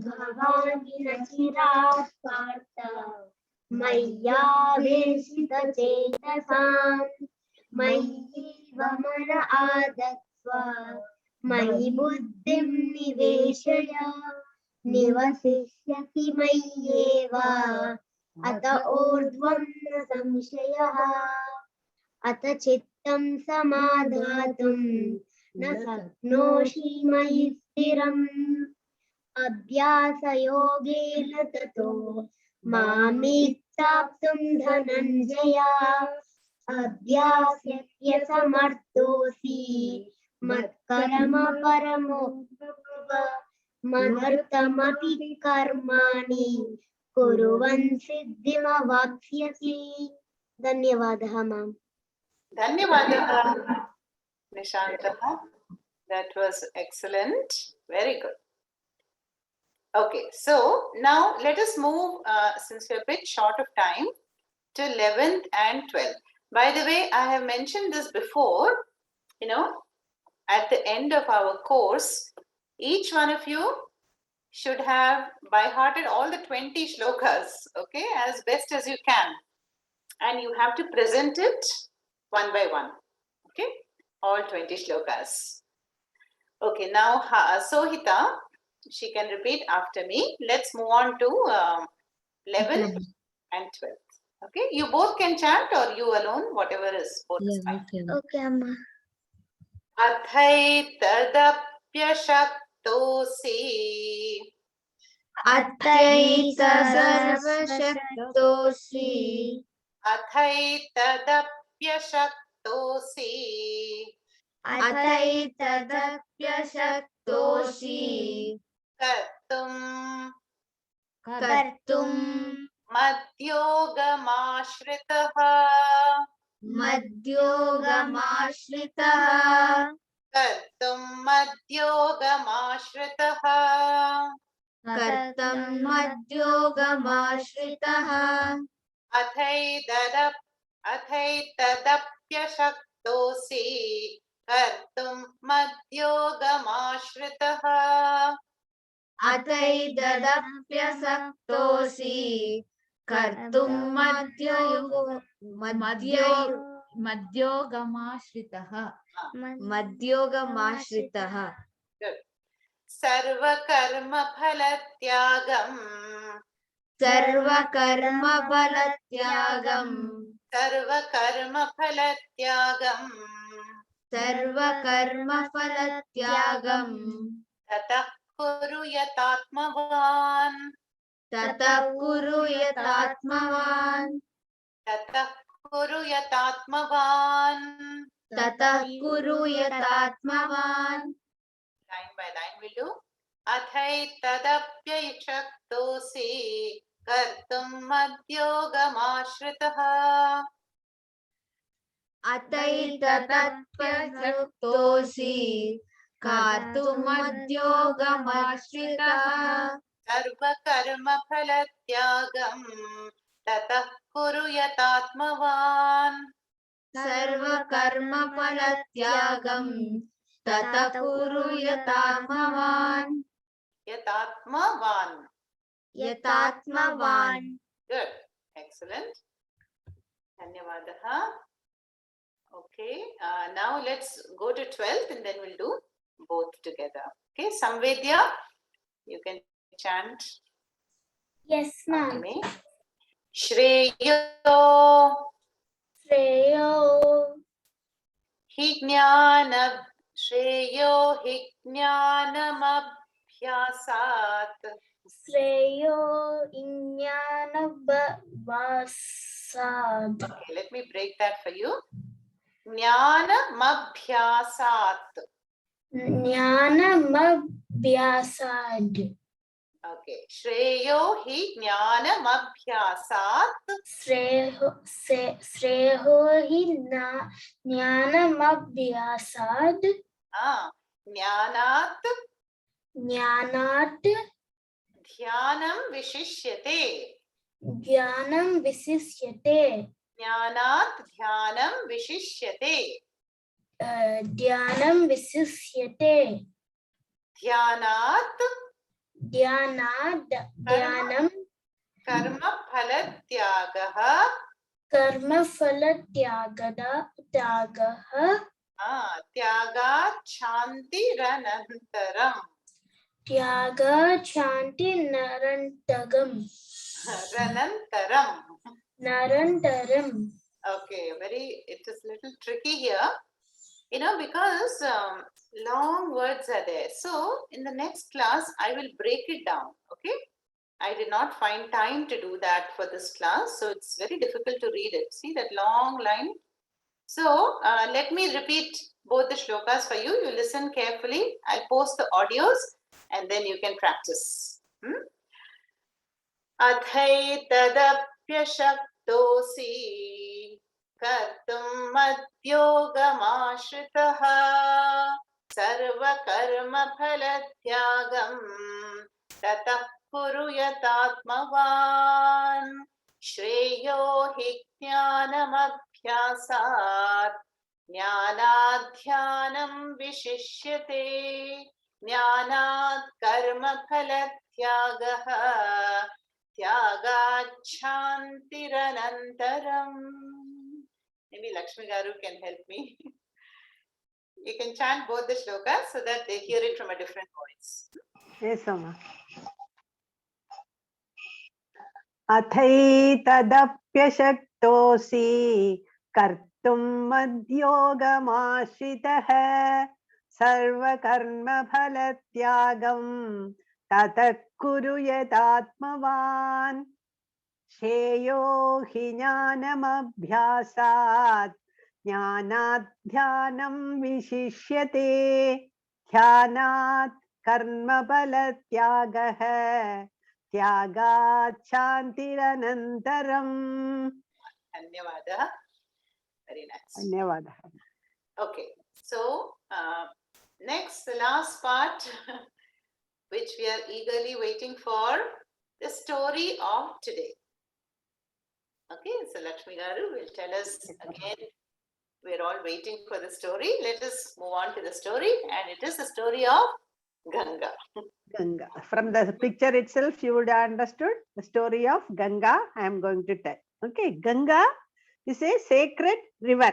भवामि न चिरात् पार्थ मय्यावेशितचेतसाम् मय्येव मन आदत्स्व मयि बुद्धिं निवेशय निवसिष्यसि मय्येव अत ऊर्ध्वं न संशयः अत चित्तं समाधातुं न शक्नोषि मयि स्थिरम् अभ्यासयोगेन ततो मामिच्छाप्तुं धनञ्जय अभ्यासेन समर्थोऽसि मत्कर्म परमो भव मदर्थमपि कर्माणि कुर्वन् सिद्धिमवाप्स्यसि धन्यवादः माम् धन्यवादः निशान्तः. That was excellent. Very good. Okay, so now let us move, since we're a bit short of time, to 11th and 12th. By the way, I have mentioned this before, at the end of our course, each one of you should have by hearted all the 20 shlokas, okay, as best as you can. And you have to present it one by one, okay, all 20 shlokas. Okay, now Sohita, she can repeat after me. Let's move on to 11th and 12th. Okay, you both can chant or you alone, whatever is both is fine. Okay, Amma. अथैतदप्यशक्तोऽसि सर्वशक्तोऽसि अथैतदप्यशक्तोऽसि अथैतदप्यशक्तोऽसि कर्तुं मद्योगमाश्रितः मद्योगमाश्रितः कर्तुं मद्योगमाश्रितः कर्तुं मद्योगमाश्रितः अथैतदप्यशक्तोऽसि कर्तुं मद्योगमाश्रितः अथैतदप्यशक्तोऽसि कर्तुं मद्योगमाश्रितः मद्योगमाश्रितः सर्वकर्मफलत्यागम् सर्वकर्मफलत्यागम् सर्वकर्मफलत्यागम् सर्वकर्मफलत्यागम् ततः कुरु यतात्मवान् ततः कुरु यतात्मवान् ततः कुरु यतात्मवान् ततः कुरु यतात्मवान् line by line we'll do अथैतदप्यशक्तोऽसि कर्तुं मद्योगमाश्रितः अथैतदप्यशक्तोऽसि कर्तुं मद्योगमाश्रितः सर्वकर्मफलत्यागम् ततः कुरु यतात्मवान् सर्वकर्मफलत्यागम् ततः कुरु यतात्मवान् यतात्मवान् यतात्मवान् Good, excellent. धन्यवादः. Okay, now let's go to 12th and then we'll do both together. Okay, Samvedya, you can chant. Yes, ma'am. after me. Shreyo Shreyo hi jnanamabhyasat. Shreyo Ijnanabhyasat. Okay, let me break that for you. Jnanamabhyasat. Jnanamabhyasat. Okay. Shreyo hi jnanam abhyasat. श्रेयो हि ज्ञानमभ्यासाद् Jnanat ज्ञानात् dhyanam vishishyate. ज्ञानं विशिष्यते Jnanat dhyanam vishishyate. ध्यानं विशिष्यते Dhyanat ध्यानाद् ध्यानं karma phalatyagaha. कर्मफलत्यागः Tyagat shantiranantaram. त्याग शान्ति नरन्तरम् Ranantaram. Okay, it is little tricky here, because long words are there. So in the next class, I will break it down. Okay, I did not find time to do that for this class, so it's very difficult to read it. See that long line. So let me repeat both the shlokas for you. You listen carefully. I'll post the audios and then you can practice. Athaitatapyashaktosi kartum madyogamashritah sarva karma phalatyagam tatah kuru yatatmavan shreyo hi jnanam abhyasat jnanadhyanam vishishyate jnanat karma phalatyagaha Tyagat shantiranantaram. Maybe Lakshmi Garu can help me. You can chant both the shlokas so that they hear it from a different voice. Yes, Amma. Athaitadapyashaktosi kartum madyogamashritah sarva karma phalatyagam tatak kuru yatatmavan shreyo hi jnanam abhyasat jnanat dhyanam vishishyate dhyanat karma phalatyagah Tyagat shantiranantaram. Dhanyavada. Very nice. Dhanyavada. Okay, so next, the last part, which we are eagerly waiting for, the story of today. Okay, so Lakshmi Garu will tell us again. We're all waiting for the story. Let us move on to the story, and it is the story of Ganga. Ganga. From the picture itself, you would have understood the story of Ganga. I am going to tell. Okay, Ganga is a sacred river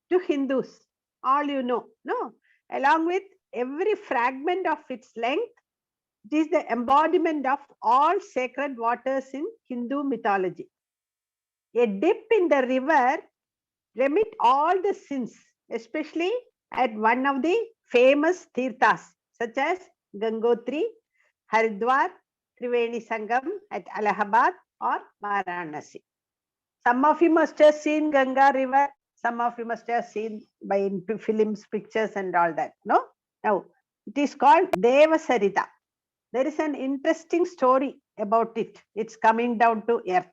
to Hindus. All you know, no? Along with every fragment of its length, it is the embodiment of all sacred waters in Hindu mythology. A dip in the river remit all the sins, especially at one of the famous tirthas, such as Gangotri, Haridwar, Triveni Sangam at Allahabad or Varanasi. Some of you must have seen Ganga river. Some of you must have seen by films, pictures and all that. No? Now, it is called Devasarita. There is an interesting story about it. It's coming down to earth.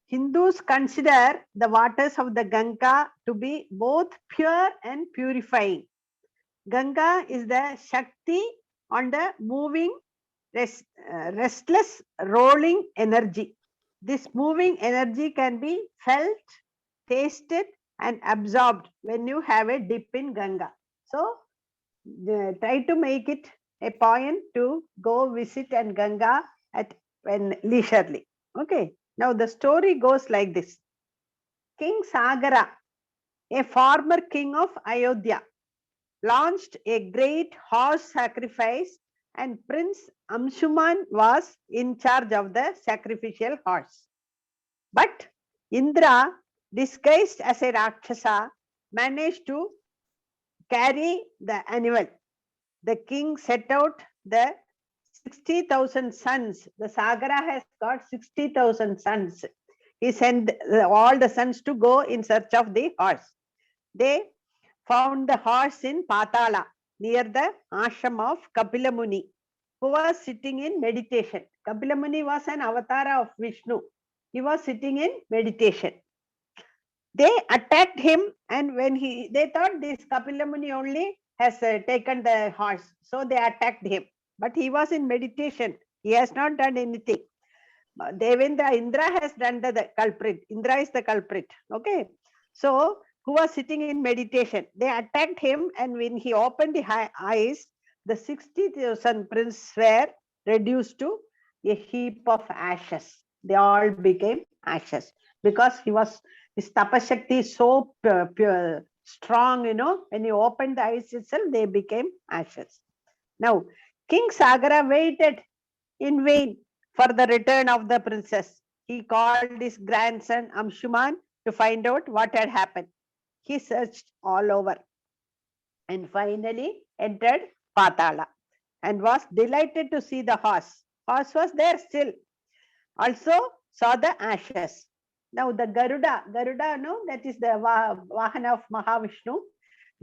Hindus consider the waters of the Ganga to be both pure and purifying. Ganga is the Shakti on the moving, restless, rolling energy. This moving energy can be felt, tasted, and absorbed when you have a dip in Ganga. So, try to make it a point to go visit and Ganga at when leisurely. Okay. Now the story goes like this. King Sagara, a former king of Ayodhya, launched a great horse sacrifice and Prince Amshuman was in charge of the sacrificial horse. But Indra, disguised as a Rakshasa, managed to carry the animal. The king set out the 60,000 sons. The Sagara has got 60,000 sons. He sent all the sons to go in search of the horse. They found the horse in Patala, near the ashram of Kapila Muni, who was sitting in meditation. Kapila Muni was an avatar of Vishnu. He was sitting in meditation. They attacked him, and when they thought this Kapila Muni only has taken the horse, so they attacked him. But he was in meditation. He has not done anything. Devendra, Indra has done the culprit. Indra is the culprit. Okay. So, who was sitting in meditation? They attacked him, and when he opened the eyes, the 60,000 princes were reduced to a heap of ashes. They all became ashes because his tapashakti is so pure, strong, when you opened the eyes itself, they became ashes. Now, King Sagara waited in vain for the return of the princess. He called his grandson Amshuman to find out what had happened. He searched all over and finally entered Patala and was delighted to see the horse. Horse was there still. Also saw the ashes. Now the Garuda, that is the Vahana of Mahavishnu.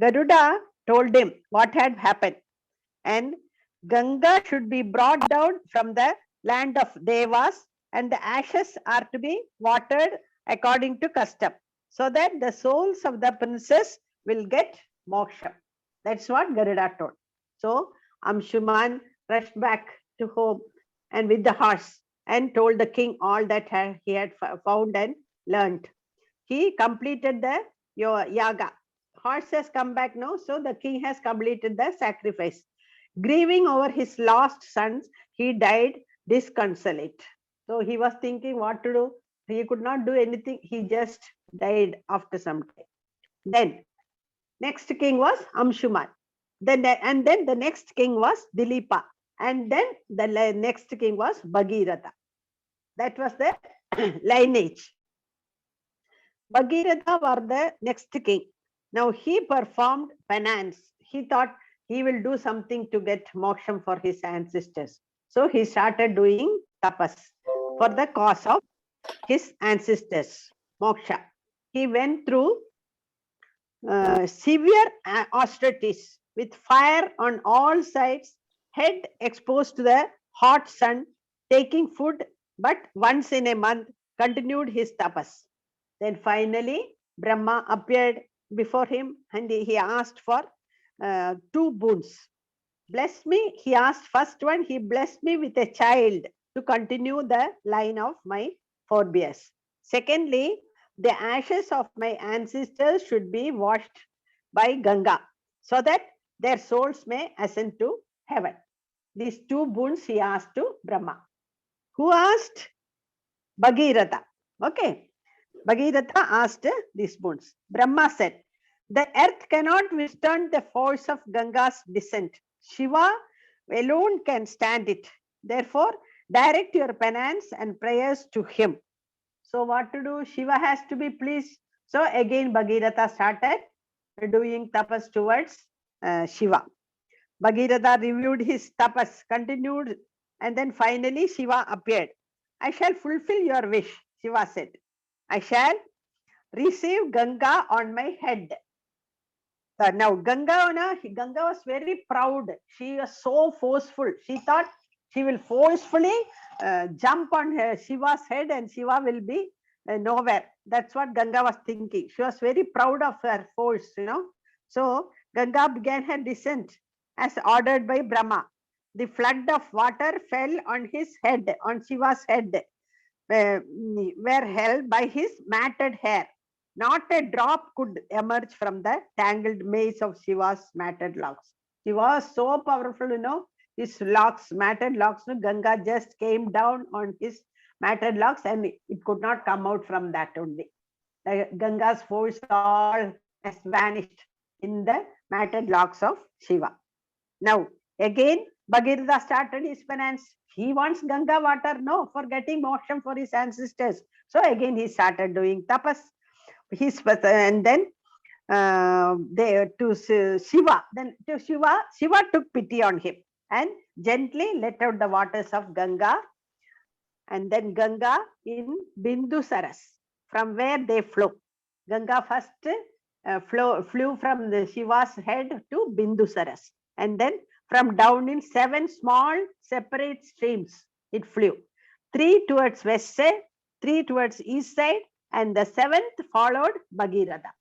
Garuda told him what had happened. And Ganga should be brought down from the land of Devas, and the ashes are to be watered according to custom, so that the souls of the princes will get moksha. That's what Garuda told. So Amshuman rushed back to home and with the horse and told the king all that he had found and learned. He completed the yaga. Horse has come back now, so the king has completed the sacrifice. Grieving over his lost sons, he died disconsolate. So he was thinking what to do. He could not do anything. He just died after some time. Then next king was Amshuman. Then the next king was Dilipa. And then the next king was Bhagiratha. That was the lineage. Bhagiratha was the next king. Now he performed penance. He thought he will do something to get moksham for his ancestors. So he started doing tapas for the cause of his ancestors, moksha. He went through severe austerities with fire on all sides, head exposed to the hot sun, taking food but once in a month, continued his tapas. Then finally, Brahma appeared before him and he asked for 2 boons. Bless me, he asked first one, he blessed me with a child to continue the line of my forebears. Secondly, the ashes of my ancestors should be washed by Ganga so that their souls may ascend to heaven. These 2 boons he asked to Brahma. Who asked? Bhagiratha. Okay. Bhagiratha asked these boons. Brahma said, the earth cannot withstand the force of Ganga's descent. Shiva alone can stand it. Therefore, direct your penance and prayers to him. So what to do? Shiva has to be pleased. So again Bhagiratha started doing tapas towards Shiva. Bhagiratha reviewed his tapas, continued, and then finally Shiva appeared. I shall fulfill your wish, Shiva said. I shall receive Ganga on my head. Now Ganga was very proud. She was so forceful. She thought she will forcefully jump on Shiva's head and Shiva will be nowhere. That's what Ganga was thinking. She was very proud of her force, So Ganga began her descent as ordered by Brahma. The flood of water fell on his head, on Shiva's head, were held by his matted hair. Not a drop could emerge from the tangled maze of Shiva's matted locks. He was so powerful, his locks, matted locks, Ganga just came down on his matted locks and it could not come out from that only. The Ganga's force all has vanished in the matted locks of Shiva. Now, again, Bhagiratha started his penance. He wants Ganga water, for getting moksham for his ancestors. So again, he started doing tapas. And then Shiva. Then to Shiva took pity on him and gently let out the waters of Ganga. And then Ganga in Bindusaras, from where they flow. Ganga first flew from the Shiva's head to Bindusaras. And then from down in 7 small separate streams it flew. 3 towards west side, 3 towards east side, and the 7th followed Bhagiratha.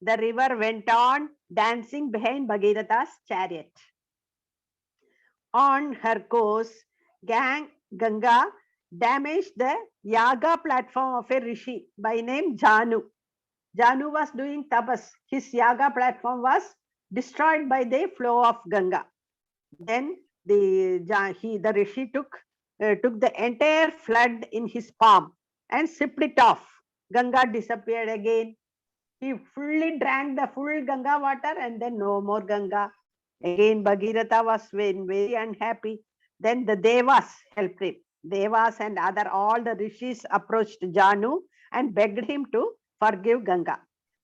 The river went on dancing behind Bhagiratha's chariot. On her course, Ganga damaged the Yaga platform of a rishi by name Janu. Janu was doing tapas. His Yaga platform was destroyed by the flow of Ganga. Then the rishi took the entire flood in his palm and sipped it off. Ganga disappeared again. He fully drank the full Ganga water and then no more Ganga. Again, Bhagiratha was very unhappy. Then the Devas helped him. Devas and all the rishis approached Janu and begged him to forgive Ganga.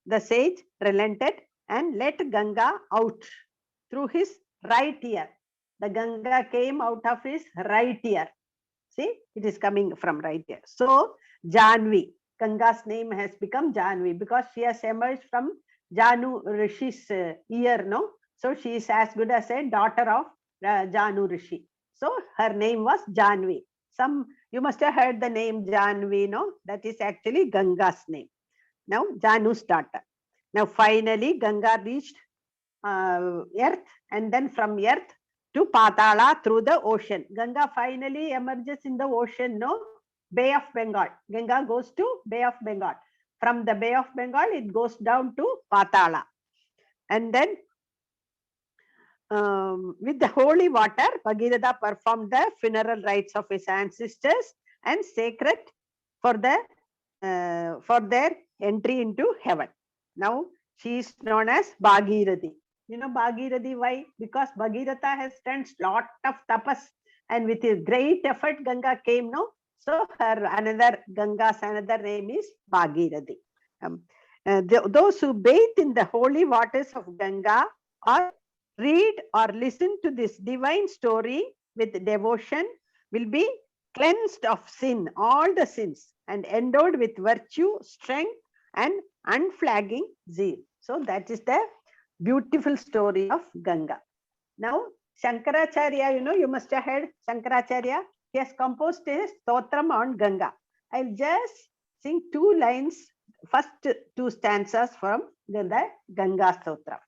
The sage relented and let Ganga out through his right ear. The Ganga came out of his right ear. See, it is coming from right ear. So, Janvi, Ganga's name has become Janvi because she has emerged from Janu Rishi's ear, no? So, she is as good as a daughter of Janu Rishi. So, her name was Janvi. You must have heard the name Janvi, no? That is actually Ganga's name. Now, Janu's daughter. Now, finally, Ganga reached earth, and then from earth to Patala through the ocean. Ganga finally emerges in the ocean, no? Bay of Bengal. Ganga goes to Bay of Bengal. From the Bay of Bengal, it goes down to Patala. And then with the holy water, Bhagiratha performed the funeral rites of his ancestors and sacred for their entry into heaven. Now she is known as Bhagirathi. You know Bhagirathi why? Because Bhagiratha has done lot of tapas, and with his great effort Ganga came, no? So Ganga's another name is Bhagirathi. Those who bathe in the holy waters of Ganga or read or listen to this divine story with devotion will be cleansed of sin, all the sins, and endowed with virtue, strength, and unflagging zeal. So that is the beautiful story of Ganga. Now, Shankaracharya, you must have heard Shankaracharya. He has composed a stotram on Ganga. I'll just sing 2 lines, first 2 stanzas from the Ganga stotram.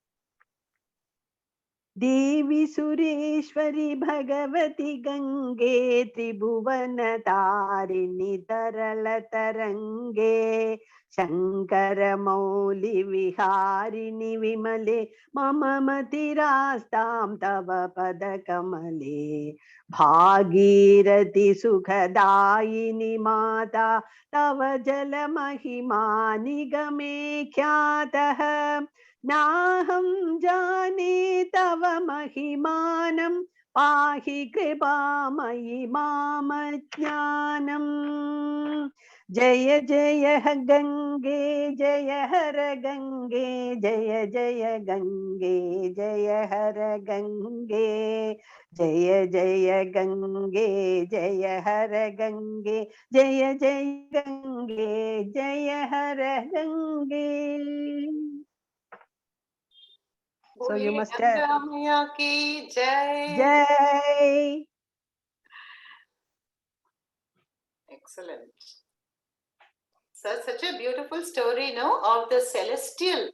देवी सुरेश्वरी भगवती गंगे त्रिभुवन तारिणी तरल तरंगे शंकर मौलि विहारिणि विमले मम मतिरास्तां तव पद कमले भागीरथी सुखदायिनी माता तव जल महिमा निगमे ख्यातः नाहं जाने तव महिमानं पाहि कृपामयि माम ज्ञानम् जय जय गंगे जय हर गंगे जय जय गंगे जय हर गंगे जय जय गंगे जय हर गंगे जय जय गंगे जय हर Gange. So you must have Ganga ki jai. Jai. Excellent. So such a beautiful story, no, of the celestial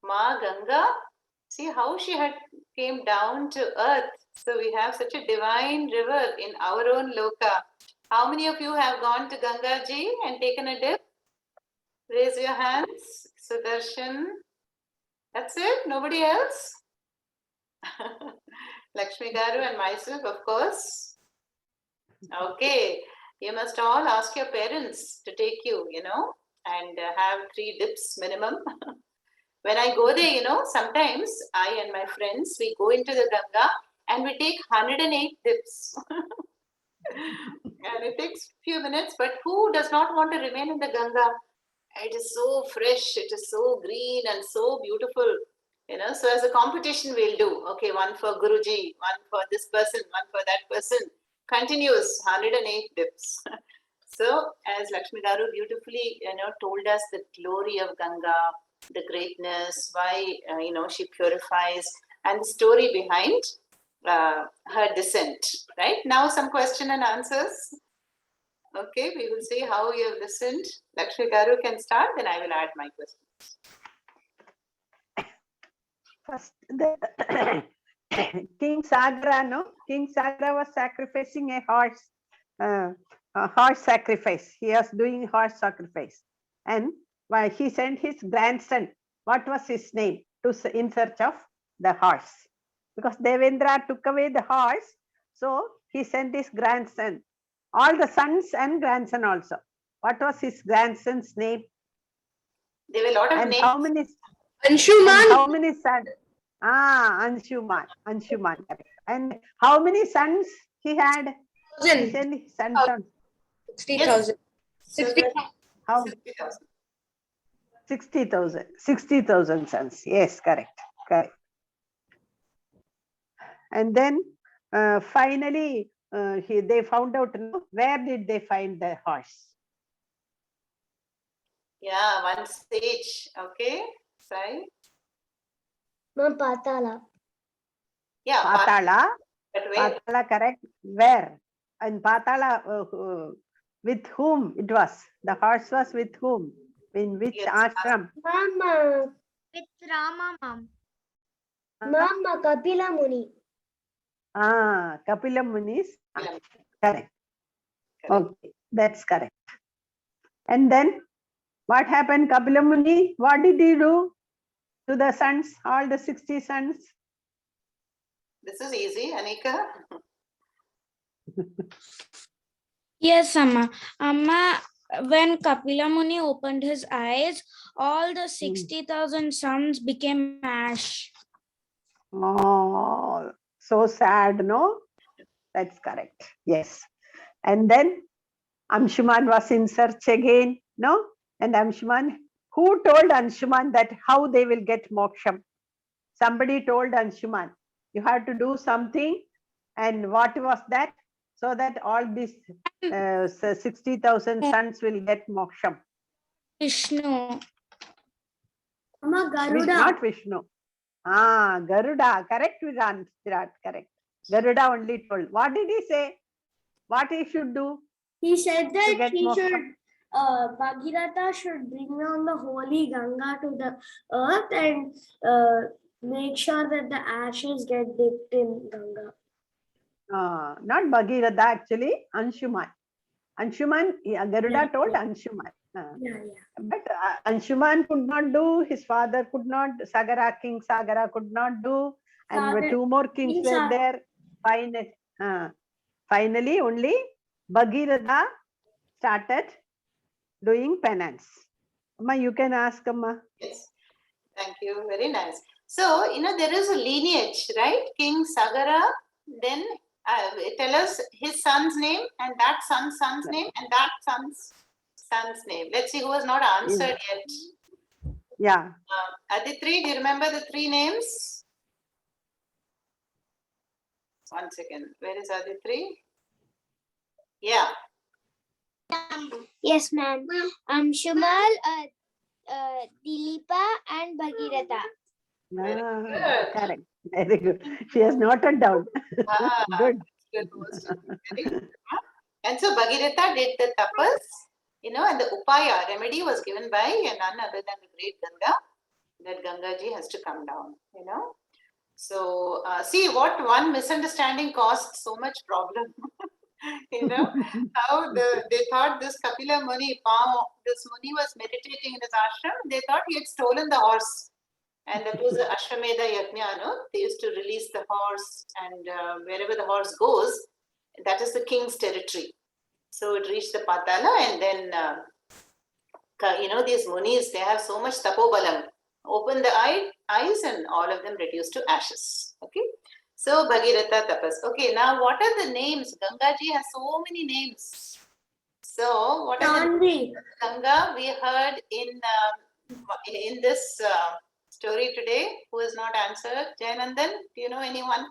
Ma Ganga. See how she had came down to earth. So we have such a divine river in our own loka. How many of you have gone to Ganga ji and taken a dip? Raise your hands. Sudarshan. That's it? Nobody else? Lakshmi Garu and myself, of course. Okay. You must all ask your parents to take you, and have 3 dips minimum. When I go there, sometimes I and my friends, we go into the Ganga and we take 108 dips. And it takes few minutes, but who does not want to remain in the Ganga? It is so fresh, it is so green and so beautiful, So as a competition we'll do, okay, one for Guruji, one for this person, one for that person. Continuous 108 dips. So as Lakshmi Garu beautifully, told us the glory of Ganga, the greatness, why, she purifies. and the story behind her descent. Right now, some question and answers. Okay, we will see how you have listened. Lakshmi Garu can start, then I will add my questions. First, the King Sagra, no? King Sagra was sacrificing a horse sacrifice. He was doing horse sacrifice. And why he sent his grandson. What was his name? In search of the horse. Because Devendra took away the horse, so he sent his grandson. All the sons and grandson also. What was his grandson's name? There were a lot of And names. how many? Anshuman. How many sons? Anshuman. Anshuman. Correct. And how many sons he had? He sent his sons on 60,000. 60,000. how? 60,000. 60,000 sons. Yes, correct. Correct. And then finally, they found out, no? Where did they find the horse? Yeah, one stage. Okay, sorry. Ma'am, Patala. Yeah, Patala. but where? Patala, correct. Where? And Patala, with whom it was? The horse was with whom? In which Yes. ashram? Mama. With Rama, ma'am. Mama, Kapila Muni. Kapila Muni's. Kapila. Correct. Correct. Okay, that's correct. And then what happened? Kapila Muni, what did he do to the sons, all the 60 sons? This is easy, Anika. Yes, Amma. Amma, when Kapila Muni opened his eyes, all the 60,000 suns became ash. Oh, so sad, no? That's correct. Yes. And then Anshuman was in search again, no? And Anshuman, who told Anshuman that how they will get moksham? Somebody told Anshuman, you have to do something. And what was that? So that all these 60,000 sons will get moksham. Vishnu. Mama, Garuda. Not Vishnu. Garuda. Correct, Virat. Correct. Garuda only told. What did he say? What he should do? He said To that get he moksham? should, Bhagirath should bring down the holy Ganga to the earth and make sure that the ashes get dipped in Ganga. Not Bhagirath, actually, Anshuman. Anshuman, Garuda told Anshuman. But Anshuman could not do, his father could not, King Sagara could not do, and two more kings were there. Finally, only Bhagirath started doing penance. Amma, you can ask, Amma. Yes, thank you. Very nice. So, there is a lineage, right? King Sagara, then tell us his son's name, and that son's name, and that son's name. Let's see who has not answered yet. Yeah. Aditri, do you remember the three names? One second. Where is Aditri? Yeah. Yes, ma'am. Shumal, Dilipa, and Bhagiratha. Correct. Very good. She has noted down. Good. Good. And so Bhagirath did the tapas, and the upaya, remedy was given by none other than the great Ganga, that Gangaji has to come down, So, see what one misunderstanding caused so much problem. How they thought this Kapila Muni, this Muni was meditating in his ashram, they thought he had stolen the horse. And that was the Ashwamedha Yajna, no? They used to release the horse, and wherever the horse goes, that is the king's territory. So it reached the Patala, and then, these Munis, they have so much tapobalam. Open the eyes, and all of them reduced to ashes. Okay. So Bhagiratha Tapas. Okay, now what are the names? Gangaji has so many names. So what are the names of Ganga we heard in this story today? Who has not answered? Jayanandan, do you know anyone?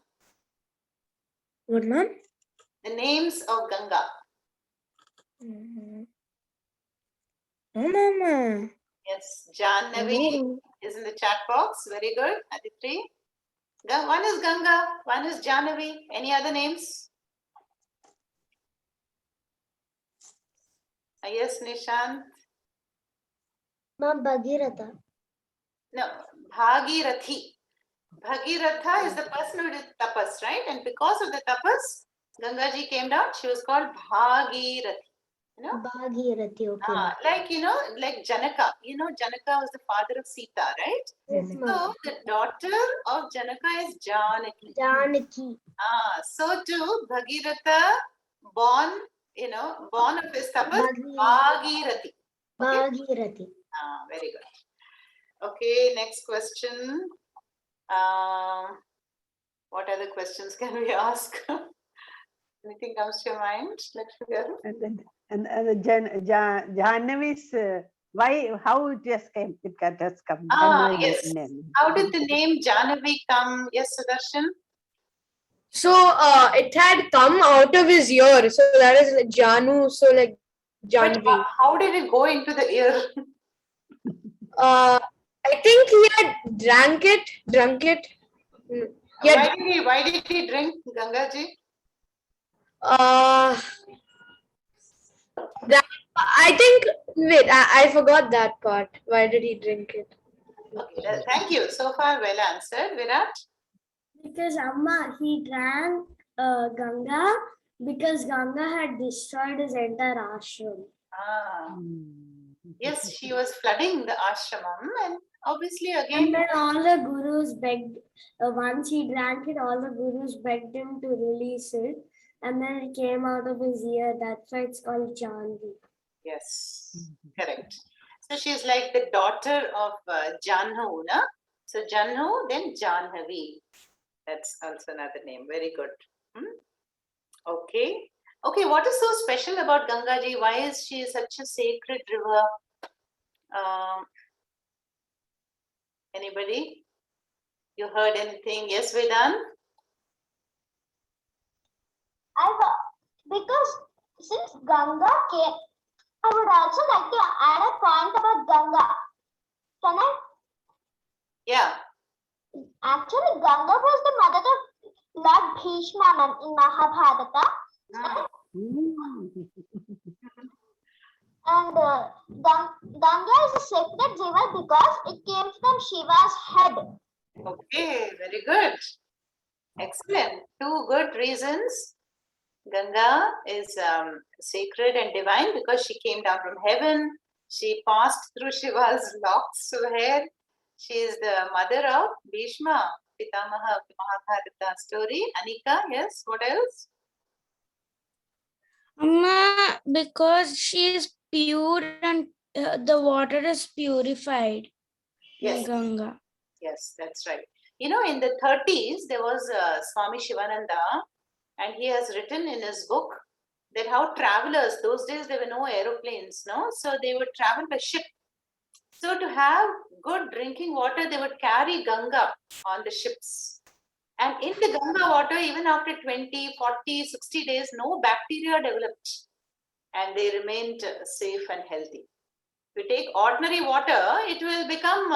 What, ma'am? The names of Ganga. Oh, Mama. Yes, Jannavi is in the chat box. Very good. Aditri. One is Ganga, one is Jahnavi. Any other names? Yes, Nishant. Ma'am, Bhagirath. No, Bhagirathi. Bhagiratha is the person who did tapas, right? And because of the tapas, Gangaji came down. She was called Bhagirathi. You know, Bhagirathi, okay. like like Janaka. You know, Janaka was the father of Sita, right? Yes, ma'am. So the daughter of Janaka is Janaki. Janaki. So too, Bhagiratha, born of his tapas, Bhagirathi. Bhagirathi. Very good. Okay, next question. What other questions can we ask? Anything comes to your mind? Let's figure. And Jahnavi's why, how it just came? It has come. Yes. How did the name Jahnavi come? Yes, Sudarshan. So it had come out of his ear. So that is like Janu. So like Janvi. How did it go into the ear? I think he had drunk it. Yeah. Why did he drink, Gangaji? I think, wait, I forgot that part. Why did he drink it? Okay, thank you. So far, well answered. Virat? Because Amma, he drank Ganga because Ganga had destroyed his entire ashram. Yes, she was flooding the ashramam, and obviously And again. then all the gurus begged, once he drank it, all the gurus begged him to release it. And then it came out of his ear. That's why it's called Janvi. Yes, correct. So she's like the daughter of Janhu, na? So Janhu, then Janhavi. That's also another name. Very good. Okay. Okay, what is so special about Gangaji? Why is she such a sacred river? Anybody? You heard anything? Yes, Vedant? Because since Ganga came, I would also like to add a point about Ganga. Can I? Yeah. Actually, Ganga was the mother of Lord Bhishma in Mahabharata. And Ganga is a sacred river because it came from Shiva's head. Okay, very good. Excellent. Two good reasons. Ganga is sacred and divine because she came down from heaven. She passed through Shiva's locks of hair. She is the mother of Bhishma, Pitamaha of the Mahabharata story. Anika, yes, what else? Amma, because she is pure and the water is purified in Ganga. Yes, that's right. You know, in the 30s, there was Swami Shivananda, and he has written in his book that how travelers, those days there were no aeroplanes, no? So they would travel by ship. So to have good drinking water, they would carry Ganga on the ships. And in the Ganga water, even after 20, 40, 60 days, no bacteria developed. And they remained safe and healthy. If you take ordinary water, it will become,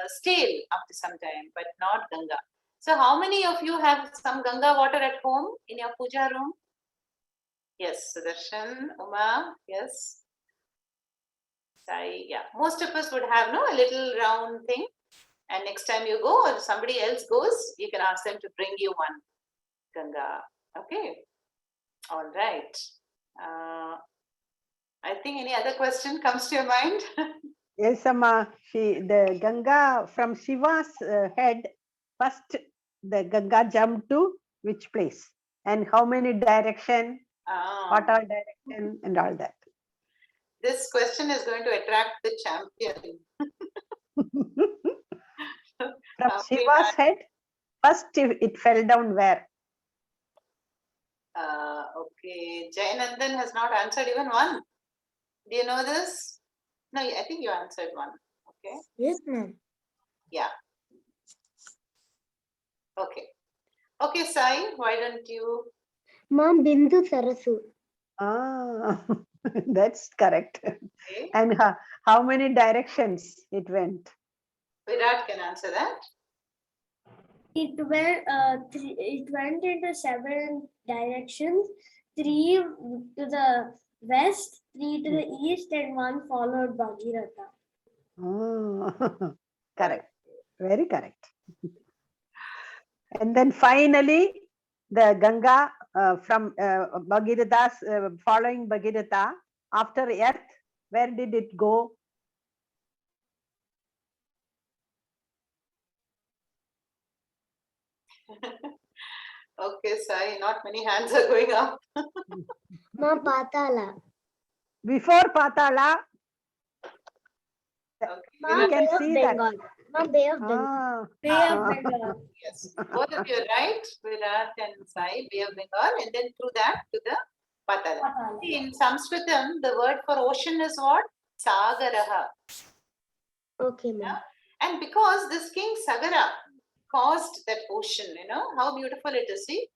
stale after some time, but not Ganga. So how many of you have some Ganga water at home in your puja room? Yes, Sudarshan, Uma, yes. Sai, yeah. Most of us would have a little round thing. And next time you go or somebody else goes, you can ask them to bring you one Ganga. Okay. All right. I think any other question comes to your mind? Yes, Amma. The Ganga from Shiva's head, first the Ganga jumped to which place? And how many direction? What all direction and all that? This question is going to attract the champion. From Shiva's head, first it fell down where? Okay, Jayanandan has not answered even one. Do you know this? No, I think you answered one. Okay. Yes, ma'am. Yeah. Okay. Okay, Sai, why don't you? Ma'am, Bindu Sarasu. That's correct. Okay. And how many directions it went? Virat can answer that. It went into 7 directions, 3 to the west, 3 to the east, and 1 followed Bhagirath. Oh, correct. Very correct. And then finally, the Ganga from Bhagirathas, following Bhagirath, after earth, where did it go? Okay, Sai, not many hands are going up. Ma Patala. Before Patala, Okay, Ma you we'll can Bay of see that. Bengal. Ma Bay of Bengal. Ah, Bay of ah. Bengal. yes, both of you are right, Virat and Sai, Bay of Bengal, and then through that to the Patala. Patala. See, in Sanskritam, the word for ocean is what? Sagaraha. Okay, ma'am. And because this king Sagara caused that ocean, you know, how beautiful it is. See,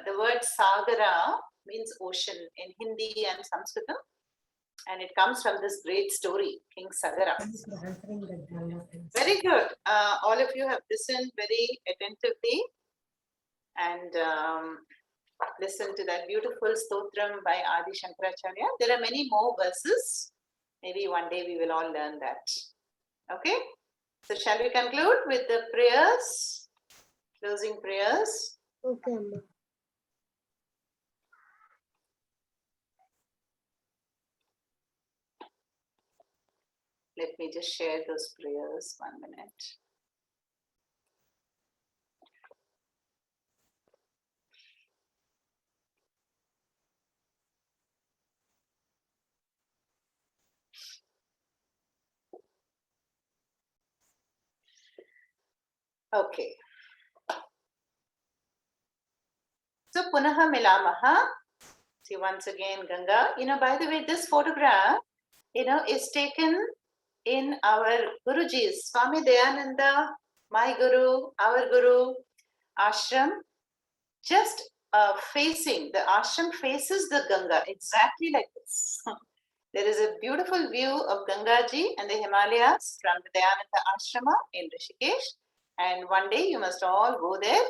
the word Sagara means ocean in Hindi and Sanskritam. And it comes from this great story, King Sagara. Very good. All of you have listened very attentively and listened to that beautiful stotram by Adi Shankaracharya. There are many more verses. Maybe one day we will all learn that. Okay. So shall we conclude with the prayers? Closing prayers. Okay, ma'am. Let me just share those prayers. 1 minute. Okay. So Punaha Milamaha. See once again Ganga. You know, by the way, this photograph, you know, is taken in our Guruji's, Swami Dayananda, my Guru, our Guru, ashram, just facing, the ashram faces the Ganga, exactly like this. There is a beautiful view of Gangaji and the Himalayas from the Dayananda Ashrama in Rishikesh. And one day you must all go there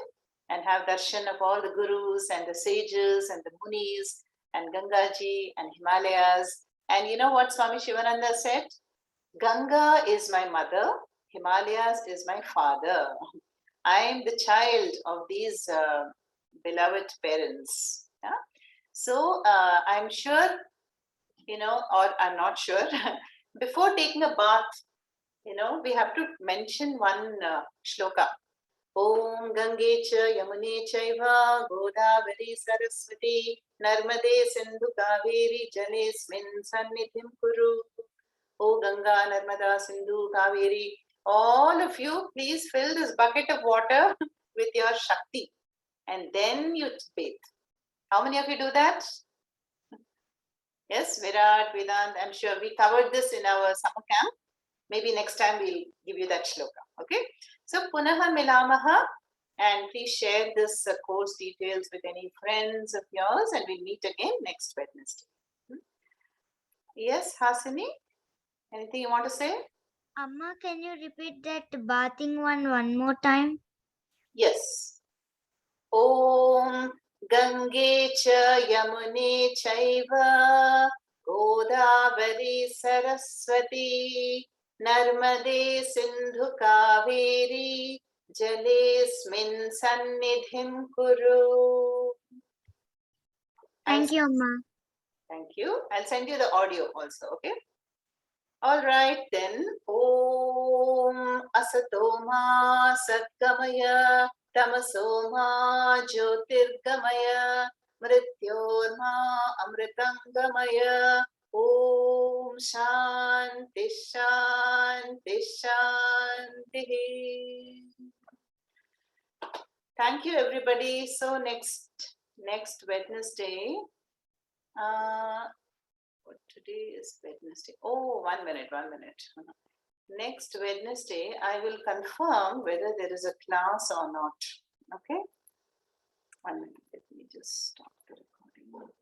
and have darshan of all the Gurus and the sages and the Munis and Gangaji and Himalayas. And you know what Swami Shivananda said? Ganga is my mother, Himalayas is my father. I am the child of these beloved parents. Yeah? So I'm sure, you know, or I'm not sure, before taking a bath, you know, we have to mention one shloka. Om Gange cha Yamune chaiva Godavari Saraswati Narmade Sindhu Kaveri Jalesmin Sannidhim Kuru. O Ganga, Narmada, Sindhu, Kaveri, all of you, please fill this bucket of water with your Shakti and then you bathe. How many of you do that? Yes, Virat, Vedant, I'm sure we covered this in our summer camp. Maybe next time we'll give you that shloka. Okay. So, Punaha Milamaha, and please share this course details with any friends of yours, and we'll meet again next Wednesday. Yes, Hasini? Anything you want to say? Amma, can you repeat that bathing one more time? Yes. Om Gange cha Yamune chaiva Godavari Saraswati Narmade Sindhu Kaveri Jalesmin Sannidhim Kuru. Thank you, Amma. Thank you. I'll send you the audio also, okay? All right, then. Om Asatoma Satgamaya Tamasoma Jyotirgamaya Mrityorma Amritangamaya Om Shanti Shanti Shanti. Thank you, everybody. So next Wednesday. Today is Wednesday. Oh, 1 minute. Next Wednesday, I will confirm whether there is a class or not. Okay? 1 minute. Let me just stop the recording.